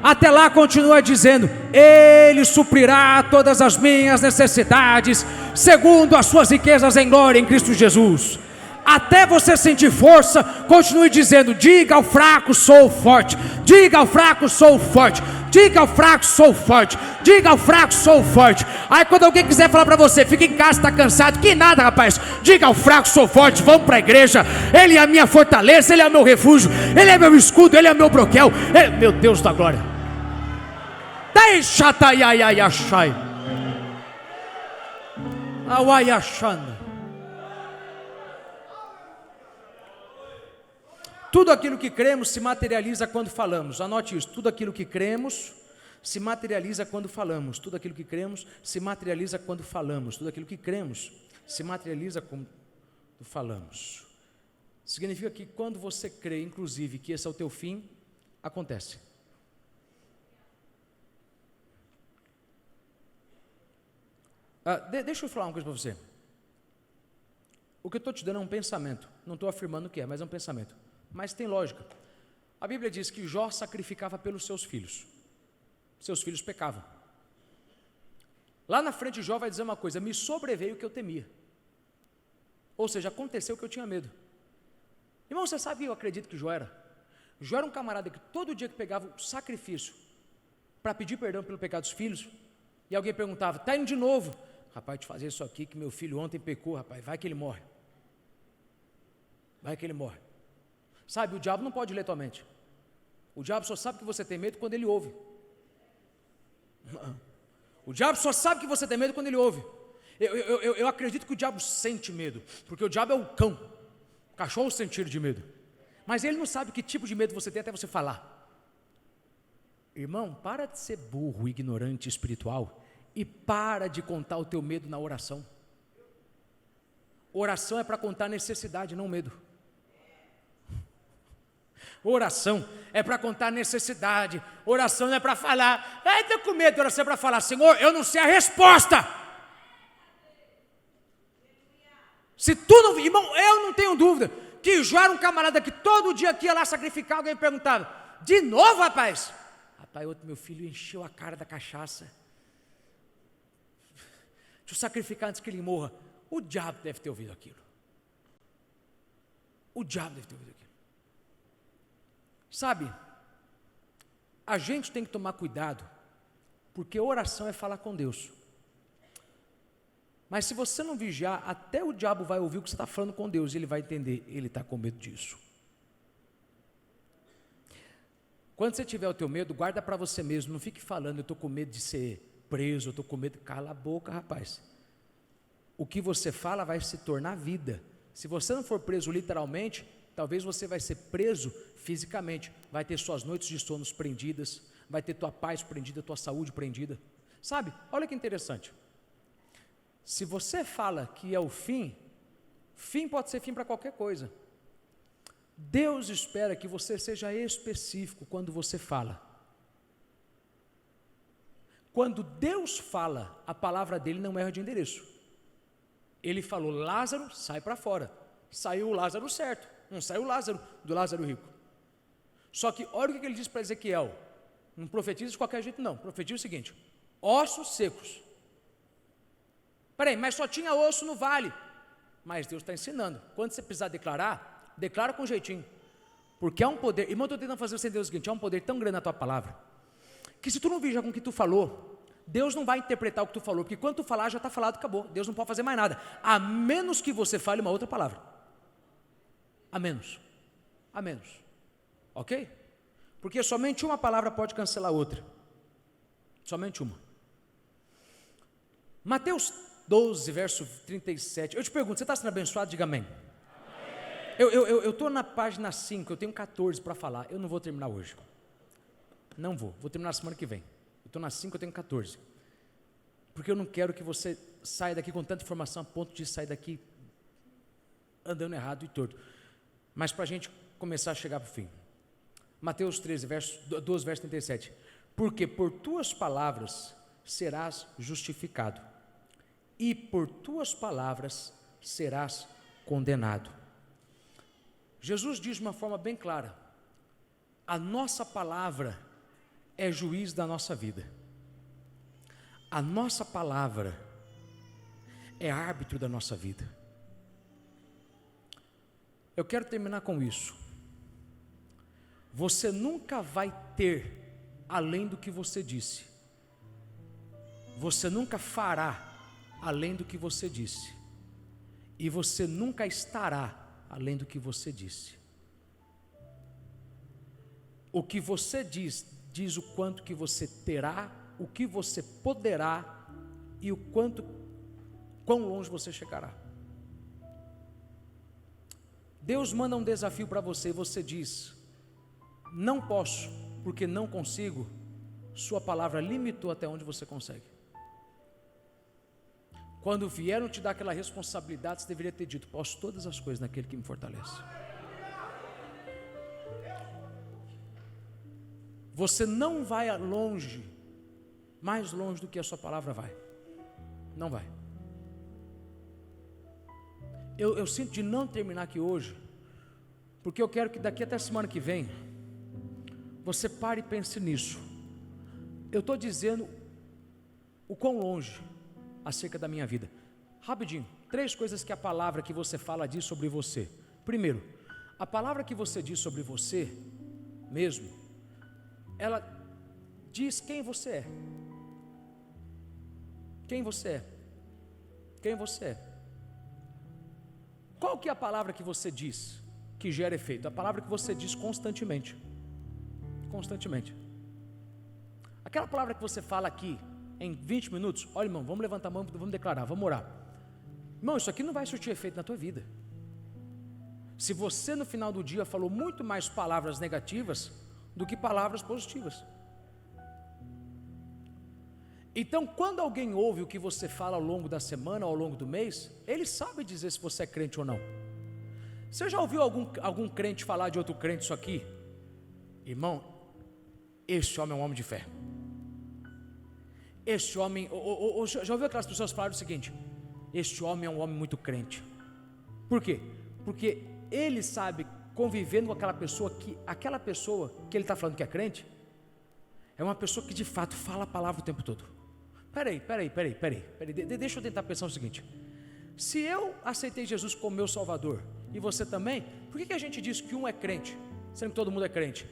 Até lá continua dizendo: Ele suprirá todas as minhas necessidades, segundo as suas riquezas em glória em Cristo Jesus. Até você sentir força, continue dizendo: diga ao fraco, sou forte. Diga ao fraco, sou forte. Diga ao fraco, sou forte. Diga ao fraco, sou forte. Aí quando alguém quiser falar para você: fica em casa, está cansado, que nada, rapaz. Diga ao fraco, sou forte. Vamos para a igreja. Ele é a minha fortaleza, Ele é o meu refúgio, Ele é meu escudo, Ele é meu broquel. Meu Deus da glória. Deixa taiaiaiachai. Awaiachanda. Tudo aquilo que cremos se materializa quando falamos. Anote isso: tudo aquilo que cremos se materializa quando falamos. Tudo aquilo que cremos se materializa quando falamos. Tudo aquilo que cremos se materializa quando falamos. Significa que quando você crê, inclusive, que esse é o teu fim, acontece. Deixa eu falar uma coisa para você. O que eu estou te dando é um pensamento. Não estou afirmando o que é, mas é um pensamento. Mas tem lógica. A Bíblia diz que Jó sacrificava pelos seus filhos. Seus filhos pecavam. Lá na frente Jó vai dizer uma coisa: me sobreveio o que eu temia. Ou seja, aconteceu o que eu tinha medo. Irmão, você sabe que eu acredito que Jó era? Jó era um camarada que todo dia que pegava o sacrifício para pedir perdão pelo pecado dos filhos, e alguém perguntava: está indo de novo? Rapaz, te fazer isso aqui que meu filho ontem pecou, rapaz, vai que ele morre. Vai que ele morre. Sabe, o diabo não pode ler tua mente. O diabo só sabe que você tem medo quando ele ouve. O diabo só sabe que você tem medo quando ele ouve. Eu acredito que o diabo sente medo, porque o diabo é o cão. O cachorro sente cheiro de medo. Mas ele não sabe que tipo de medo você tem até você falar. Irmão, para de ser burro, ignorante espiritual, e para de contar o teu medo na oração. Oração é para contar necessidade, não medo. Oração é para contar necessidade. Oração não é para falar: estou com medo. Oração é para falar: Senhor, eu não sei a resposta. Se tu não, irmão, eu não tenho dúvida que Jó era um camarada que todo dia que ia lá sacrificar, alguém perguntava: de novo, rapaz? Rapaz, outro meu filho encheu a cara da cachaça. Deixa eu sacrificar antes que ele morra. O diabo deve ter ouvido aquilo. O diabo deve ter ouvido aquilo. Sabe, a gente tem que tomar cuidado, porque oração é falar com Deus. Mas se você não vigiar, até o diabo vai ouvir o que você está falando com Deus, e ele vai entender: ele está com medo disso. Quando você tiver o teu medo, guarda para você mesmo, não fique falando: eu estou com medo de ser preso, eu estou com medo. Cala a boca, rapaz. O que você fala vai se tornar vida. Se você não for preso literalmente, talvez você vai ser preso fisicamente, vai ter suas noites de sonos prendidas, vai ter tua paz prendida, tua saúde prendida. Sabe, olha que interessante. Se você fala que é o fim pode ser fim para qualquer coisa. Deus espera que você seja específico quando você fala. Quando Deus fala, a palavra dele não erra de endereço. Ele falou: Lázaro, sai para fora. Saiu o Lázaro certo, não saiu o Lázaro do Lázaro rico. Só que olha o que ele diz para Ezequiel: não profetiza de qualquer jeito não, profetiza o seguinte: ossos secos. Peraí, mas só tinha osso no vale. Mas Deus está ensinando: quando você precisar declarar, declara com jeitinho, porque há um poder. Irmão, estou tentando fazer você entender o seguinte: há um poder tão grande na tua palavra, que se tu não vigiar com o que tu falou, Deus não vai interpretar o que tu falou, porque quando tu falar já está falado, acabou. Deus não pode fazer mais nada, a menos que você fale uma outra palavra. A menos. Ok? Porque somente uma palavra pode cancelar a outra. Somente uma. Mateus 12, verso 37. Eu te pergunto: você está sendo abençoado? Diga amém. Eu estou na página 5, eu tenho 14 para falar. Eu não vou terminar hoje. Não vou terminar na semana que vem. Eu estou na 5, eu tenho 14. Porque eu não quero que você saia daqui com tanta informação a ponto de sair daqui andando errado e torto. Mas para a gente começar a chegar para o fim. Mateus 13, 12, verso 37. Porque por tuas palavras serás justificado, e por tuas palavras serás condenado. Jesus diz de uma forma bem clara: a nossa palavra é juiz da nossa vida. A nossa palavra é árbitro da nossa vida. Eu quero terminar com isso. Você nunca vai ter além do que você disse. Você nunca fará além do que você disse. E você nunca estará além do que você disse. O que você diz, diz o quanto que você terá, o que você poderá e o quão longe você chegará. Deus manda um desafio para você e você diz: não posso, porque não consigo. Sua palavra limitou até onde você consegue. Quando vieram te dar aquela responsabilidade, você deveria ter dito: posso todas as coisas naquele que me fortalece. Você não vai longe, mais longe do que a sua palavra vai. Não vai. Eu sinto de não terminar aqui hoje, porque eu quero que daqui até a semana que vem, você pare e pense nisso. Eu estou dizendo o quão longe acerca da minha vida. Rapidinho, 3 coisas que a palavra que você fala diz sobre você. Primeiro, a palavra que você diz sobre você mesmo, ela diz quem você é. Quem você é. Quem você é. Qual que é a palavra que você diz que gera efeito? A palavra que você diz constantemente. Constantemente. Aquela palavra que você fala aqui em 20 minutos, olha, irmão, vamos levantar a mão, vamos declarar, vamos orar. Irmão, isso aqui não vai surtir efeito na tua vida. Se você no final do dia falou muito mais palavras negativas do que palavras positivas. Então, quando alguém ouve o que você fala ao longo da semana ou ao longo do mês, ele sabe dizer se você é crente ou não. Você já ouviu algum crente falar de outro crente isso aqui? Irmão, esse homem é um homem de fé. Esse homem, já ouviu aquelas pessoas falarem o seguinte: este homem é um homem muito crente. Por quê? Porque ele sabe, convivendo com aquela pessoa que ele está falando que é crente, é uma pessoa que de fato fala a palavra o tempo todo. Peraí, deixa eu tentar pensar o seguinte: se eu aceitei Jesus como meu Salvador, e você também, por que a gente diz que um é crente, sendo que todo mundo é crente?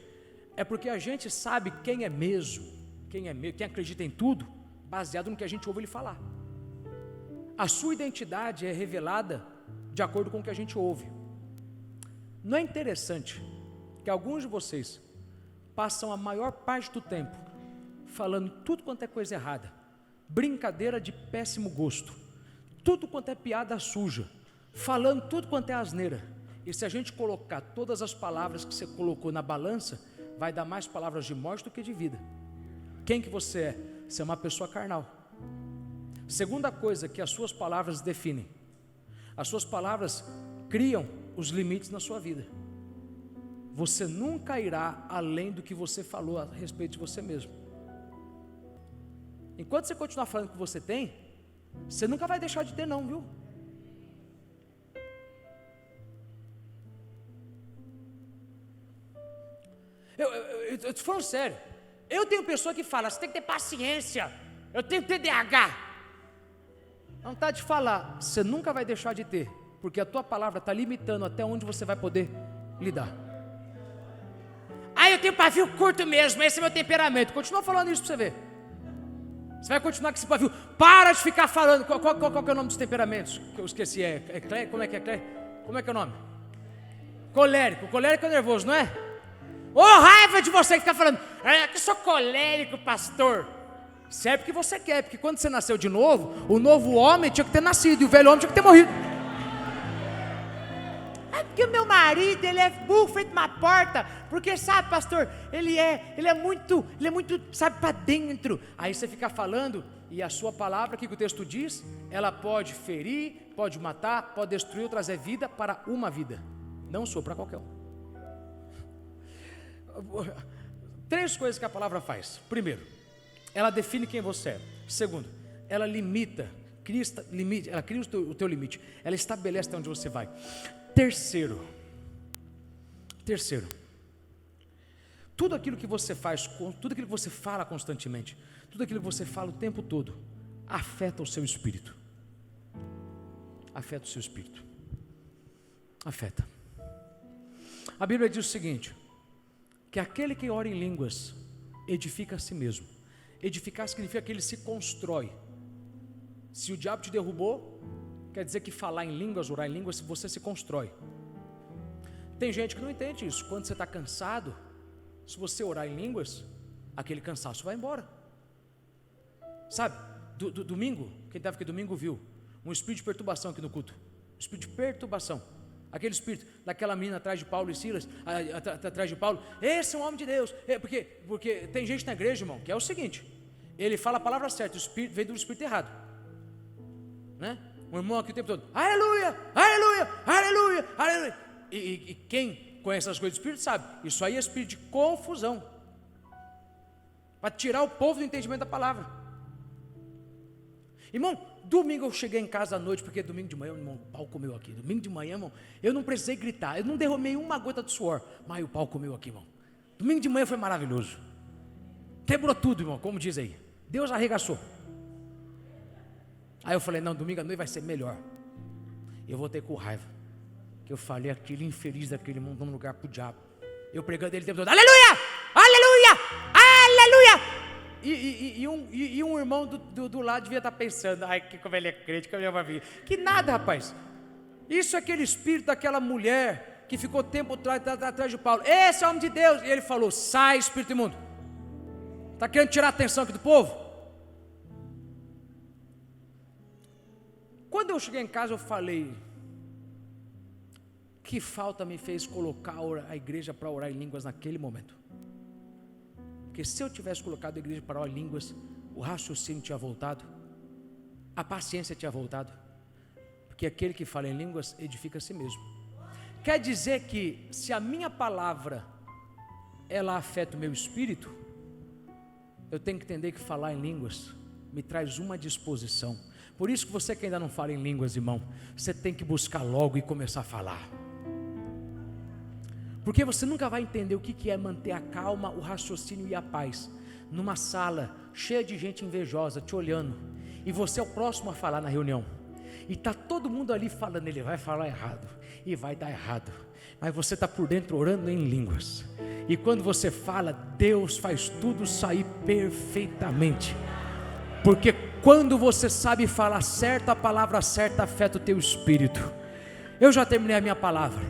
É porque a gente sabe quem é mesmo, quem acredita em tudo, baseado no que a gente ouve ele falar. A sua identidade é revelada de acordo com o que a gente ouve. Não é interessante que alguns de vocês passam a maior parte do tempo falando tudo quanto é coisa errada, brincadeira de péssimo gosto, tudo quanto é piada suja, falando tudo quanto é asneira, e se a gente colocar todas as palavras que você colocou na balança, vai dar mais palavras de morte do que de vida. Quem que você é? Você é uma pessoa carnal. Segunda coisa que as suas palavras definem: as suas palavras criam os limites na sua vida. Você nunca irá além do que você falou a respeito de você mesmo. Enquanto você continuar falando o que você tem, você nunca vai deixar de ter não, viu? Eu estou falando sério. Eu tenho pessoa que fala: você tem que ter paciência, eu tenho TDAH. Não está de falar, você nunca vai deixar de ter, porque a tua palavra está limitando até onde você vai poder lidar. Eu tenho pavio curto mesmo, esse é meu temperamento. Continua falando isso para você ver. Você vai continuar com esse pavio. Para de ficar falando. Qual que é o nome dos temperamentos? Que eu esqueci. Como é que é? Como é que é o nome? Colérico. Colérico é nervoso, não é? Raiva de você que fica falando: que eu sou colérico, pastor. Serve porque você quer, porque quando você nasceu de novo, o novo homem tinha que ter nascido e o velho homem tinha que ter morrido. Porque o meu marido, ele é burro feito uma porta, porque sabe, pastor, ele é muito, sabe, para dentro. Aí você fica falando, e a sua palavra, que o texto diz, ela pode ferir, pode matar, pode destruir ou trazer vida para uma vida, não sou para qualquer um. 3 coisas que a palavra faz. Primeiro, ela define quem você é. Segundo, ela ela cria o teu limite, ela estabelece até onde você vai. Terceiro, tudo aquilo que você faz, tudo aquilo que você fala constantemente, tudo aquilo que você fala o tempo todo, afeta o seu espírito. Afeta o seu espírito. Afeta. A Bíblia diz o seguinte, que aquele que ora em línguas edifica a si mesmo. Edificar significa que ele se constrói. Se o diabo te derrubou, quer dizer que falar em línguas, orar em línguas, você se constrói. Tem gente que não entende isso. Quando você está cansado, se você orar em línguas, aquele cansaço vai embora. Sabe, domingo, quem estava aqui domingo viu um espírito de perturbação aqui no culto. Um espírito de perturbação. Aquele espírito daquela menina atrás de Paulo e Silas, atrás de Paulo. Esse é um homem de Deus. Porque tem gente na igreja, irmão, que é o seguinte: ele fala a palavra certa, o espírito vem do espírito errado, né? Um irmão aqui o tempo todo, aleluia, aleluia, aleluia, aleluia. E quem conhece as coisas do espírito sabe, isso aí é espírito de confusão, para tirar o povo do entendimento da palavra. Irmão, domingo eu cheguei em casa à noite, porque domingo de manhã, irmão, o pau comeu aqui. Domingo de manhã, irmão, eu não precisei gritar, eu não derramei uma gota de suor, mas o pau comeu aqui, irmão. Domingo de manhã foi maravilhoso. Quebrou tudo, irmão, como diz aí. Deus arregaçou. Aí eu falei, não, domingo à noite vai ser melhor. Eu voltei com raiva, que eu falei aquele infeliz daquele irmão dando lugar pro diabo. Eu pregando ele o tempo todo, aleluia, aleluia, aleluia. E um irmão do lado devia estar pensando, ai, que como ele é crente, que a minha família. Que nada, rapaz. Isso é aquele espírito daquela mulher que ficou tempo atrás de Paulo. Esse é o homem de Deus. E ele falou, sai, espírito imundo. Está querendo tirar a atenção aqui do povo? Quando eu cheguei em casa, eu falei, que falta me fez colocar a igreja para orar em línguas naquele momento. Porque se eu tivesse colocado a igreja para orar em línguas, o raciocínio tinha voltado, a paciência tinha voltado, porque aquele que fala em línguas edifica a si mesmo. Quer dizer que se a minha palavra ela afeta o meu espírito, eu tenho que entender que falar em línguas me traz uma disposição. Por isso que você que ainda não fala em línguas, irmão, você tem que buscar logo e começar a falar. Porque você nunca vai entender o que é manter a calma, o raciocínio e a paz numa sala cheia de gente invejosa te olhando, e você é o próximo a falar na reunião, e está todo mundo ali falando, ele vai falar errado e vai dar errado, mas você está por dentro orando em línguas, e quando você fala, Deus faz tudo sair perfeitamente, porque quando você sabe falar certo, a palavra certa afeta o teu espírito. Eu já terminei a minha palavra,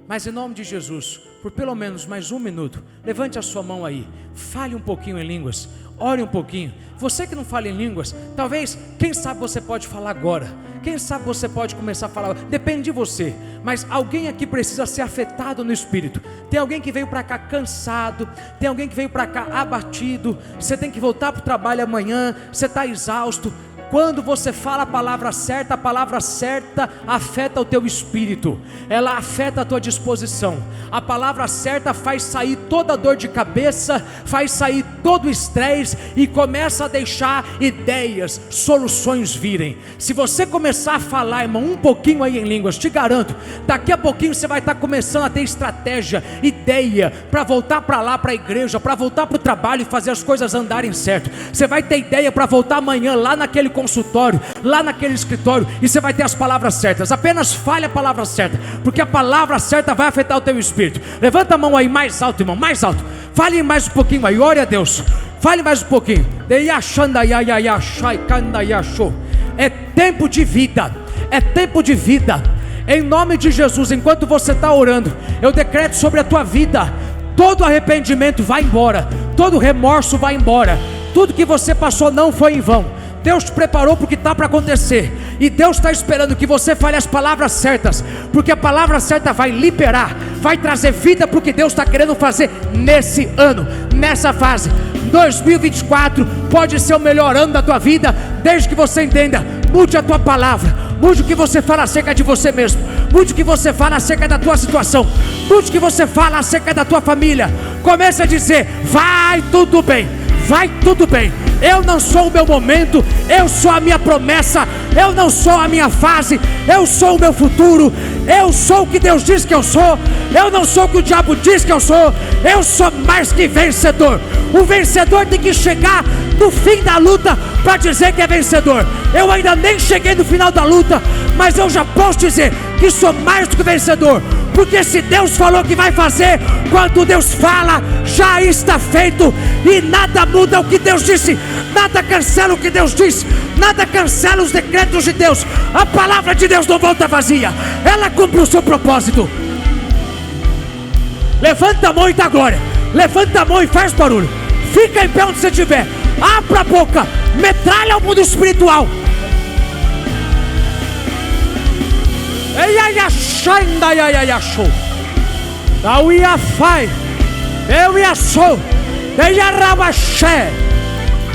mas em nome de Jesus, por pelo menos mais um minuto, levante a sua mão aí, fale um pouquinho em línguas, ore um pouquinho. Você que não fala em línguas, talvez, quem sabe você pode falar agora, quem sabe você pode começar a falar, depende de você, mas alguém aqui precisa ser afetado no espírito. Tem alguém que veio para cá cansado, tem alguém que veio para cá abatido, você tem que voltar para o trabalho amanhã, você está exausto. Quando você fala a palavra certa afeta o teu espírito, ela afeta a tua disposição. A palavra certa faz sair toda a dor de cabeça, faz sair todo o estresse e começa a deixar ideias, soluções virem. Se você começar a falar, irmão, um pouquinho aí em línguas, te garanto, daqui a pouquinho você vai estar começando a ter estratégia, ideia, para voltar para lá, para a igreja, para voltar para o trabalho e fazer as coisas andarem certo. Você vai ter ideia para voltar amanhã lá naquele consultório, lá naquele escritório, e você vai ter as palavras certas. Apenas fale a palavra certa, porque a palavra certa vai afetar o teu espírito. Levanta a mão aí mais alto, irmão, mais alto. Fale mais um pouquinho aí, ore a Deus. Fale mais um pouquinho. É tempo de vida, é tempo de vida. Em nome de Jesus, enquanto você está orando, eu decreto sobre a tua vida, todo arrependimento vai embora, todo remorso vai embora, tudo que você passou não foi em vão. Deus te preparou para o que está para acontecer, e Deus está esperando que você fale as palavras certas, porque a palavra certa vai liberar, vai trazer vida para o que Deus está querendo fazer nesse ano, nessa fase. 2024 pode ser o melhor ano da tua vida, desde que você entenda, mude a tua palavra, mude o que você fala acerca de você mesmo, mude o que você fala acerca da tua situação, mude o que você fala acerca da tua família. Comece a dizer, vai tudo bem, vai tudo bem. Eu não sou o meu momento, eu sou a minha promessa, eu não sou a minha fase, eu sou o meu futuro, eu sou o que Deus diz que eu sou, eu não sou o que o diabo diz que eu sou mais que vencedor. O vencedor tem que chegar no fim da luta para dizer que é vencedor. Eu ainda nem cheguei no final da luta, mas eu já posso dizer que sou mais do que vencedor, porque se Deus falou que vai fazer, quando Deus fala, já está feito, e nada muda o que Deus disse, nada cancela o que Deus disse, nada cancela os decretos de Deus. A palavra de Deus não volta vazia, ela cumpre o seu propósito. Levanta a mão e dá glória, levanta a mão e faz barulho, fica em pé onde você estiver, abra a boca, metralha o mundo espiritual.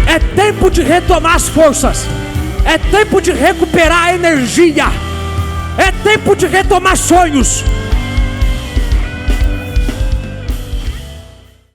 É tempo de retomar as forças, é tempo de recuperar a energia, é tempo de retomar sonhos,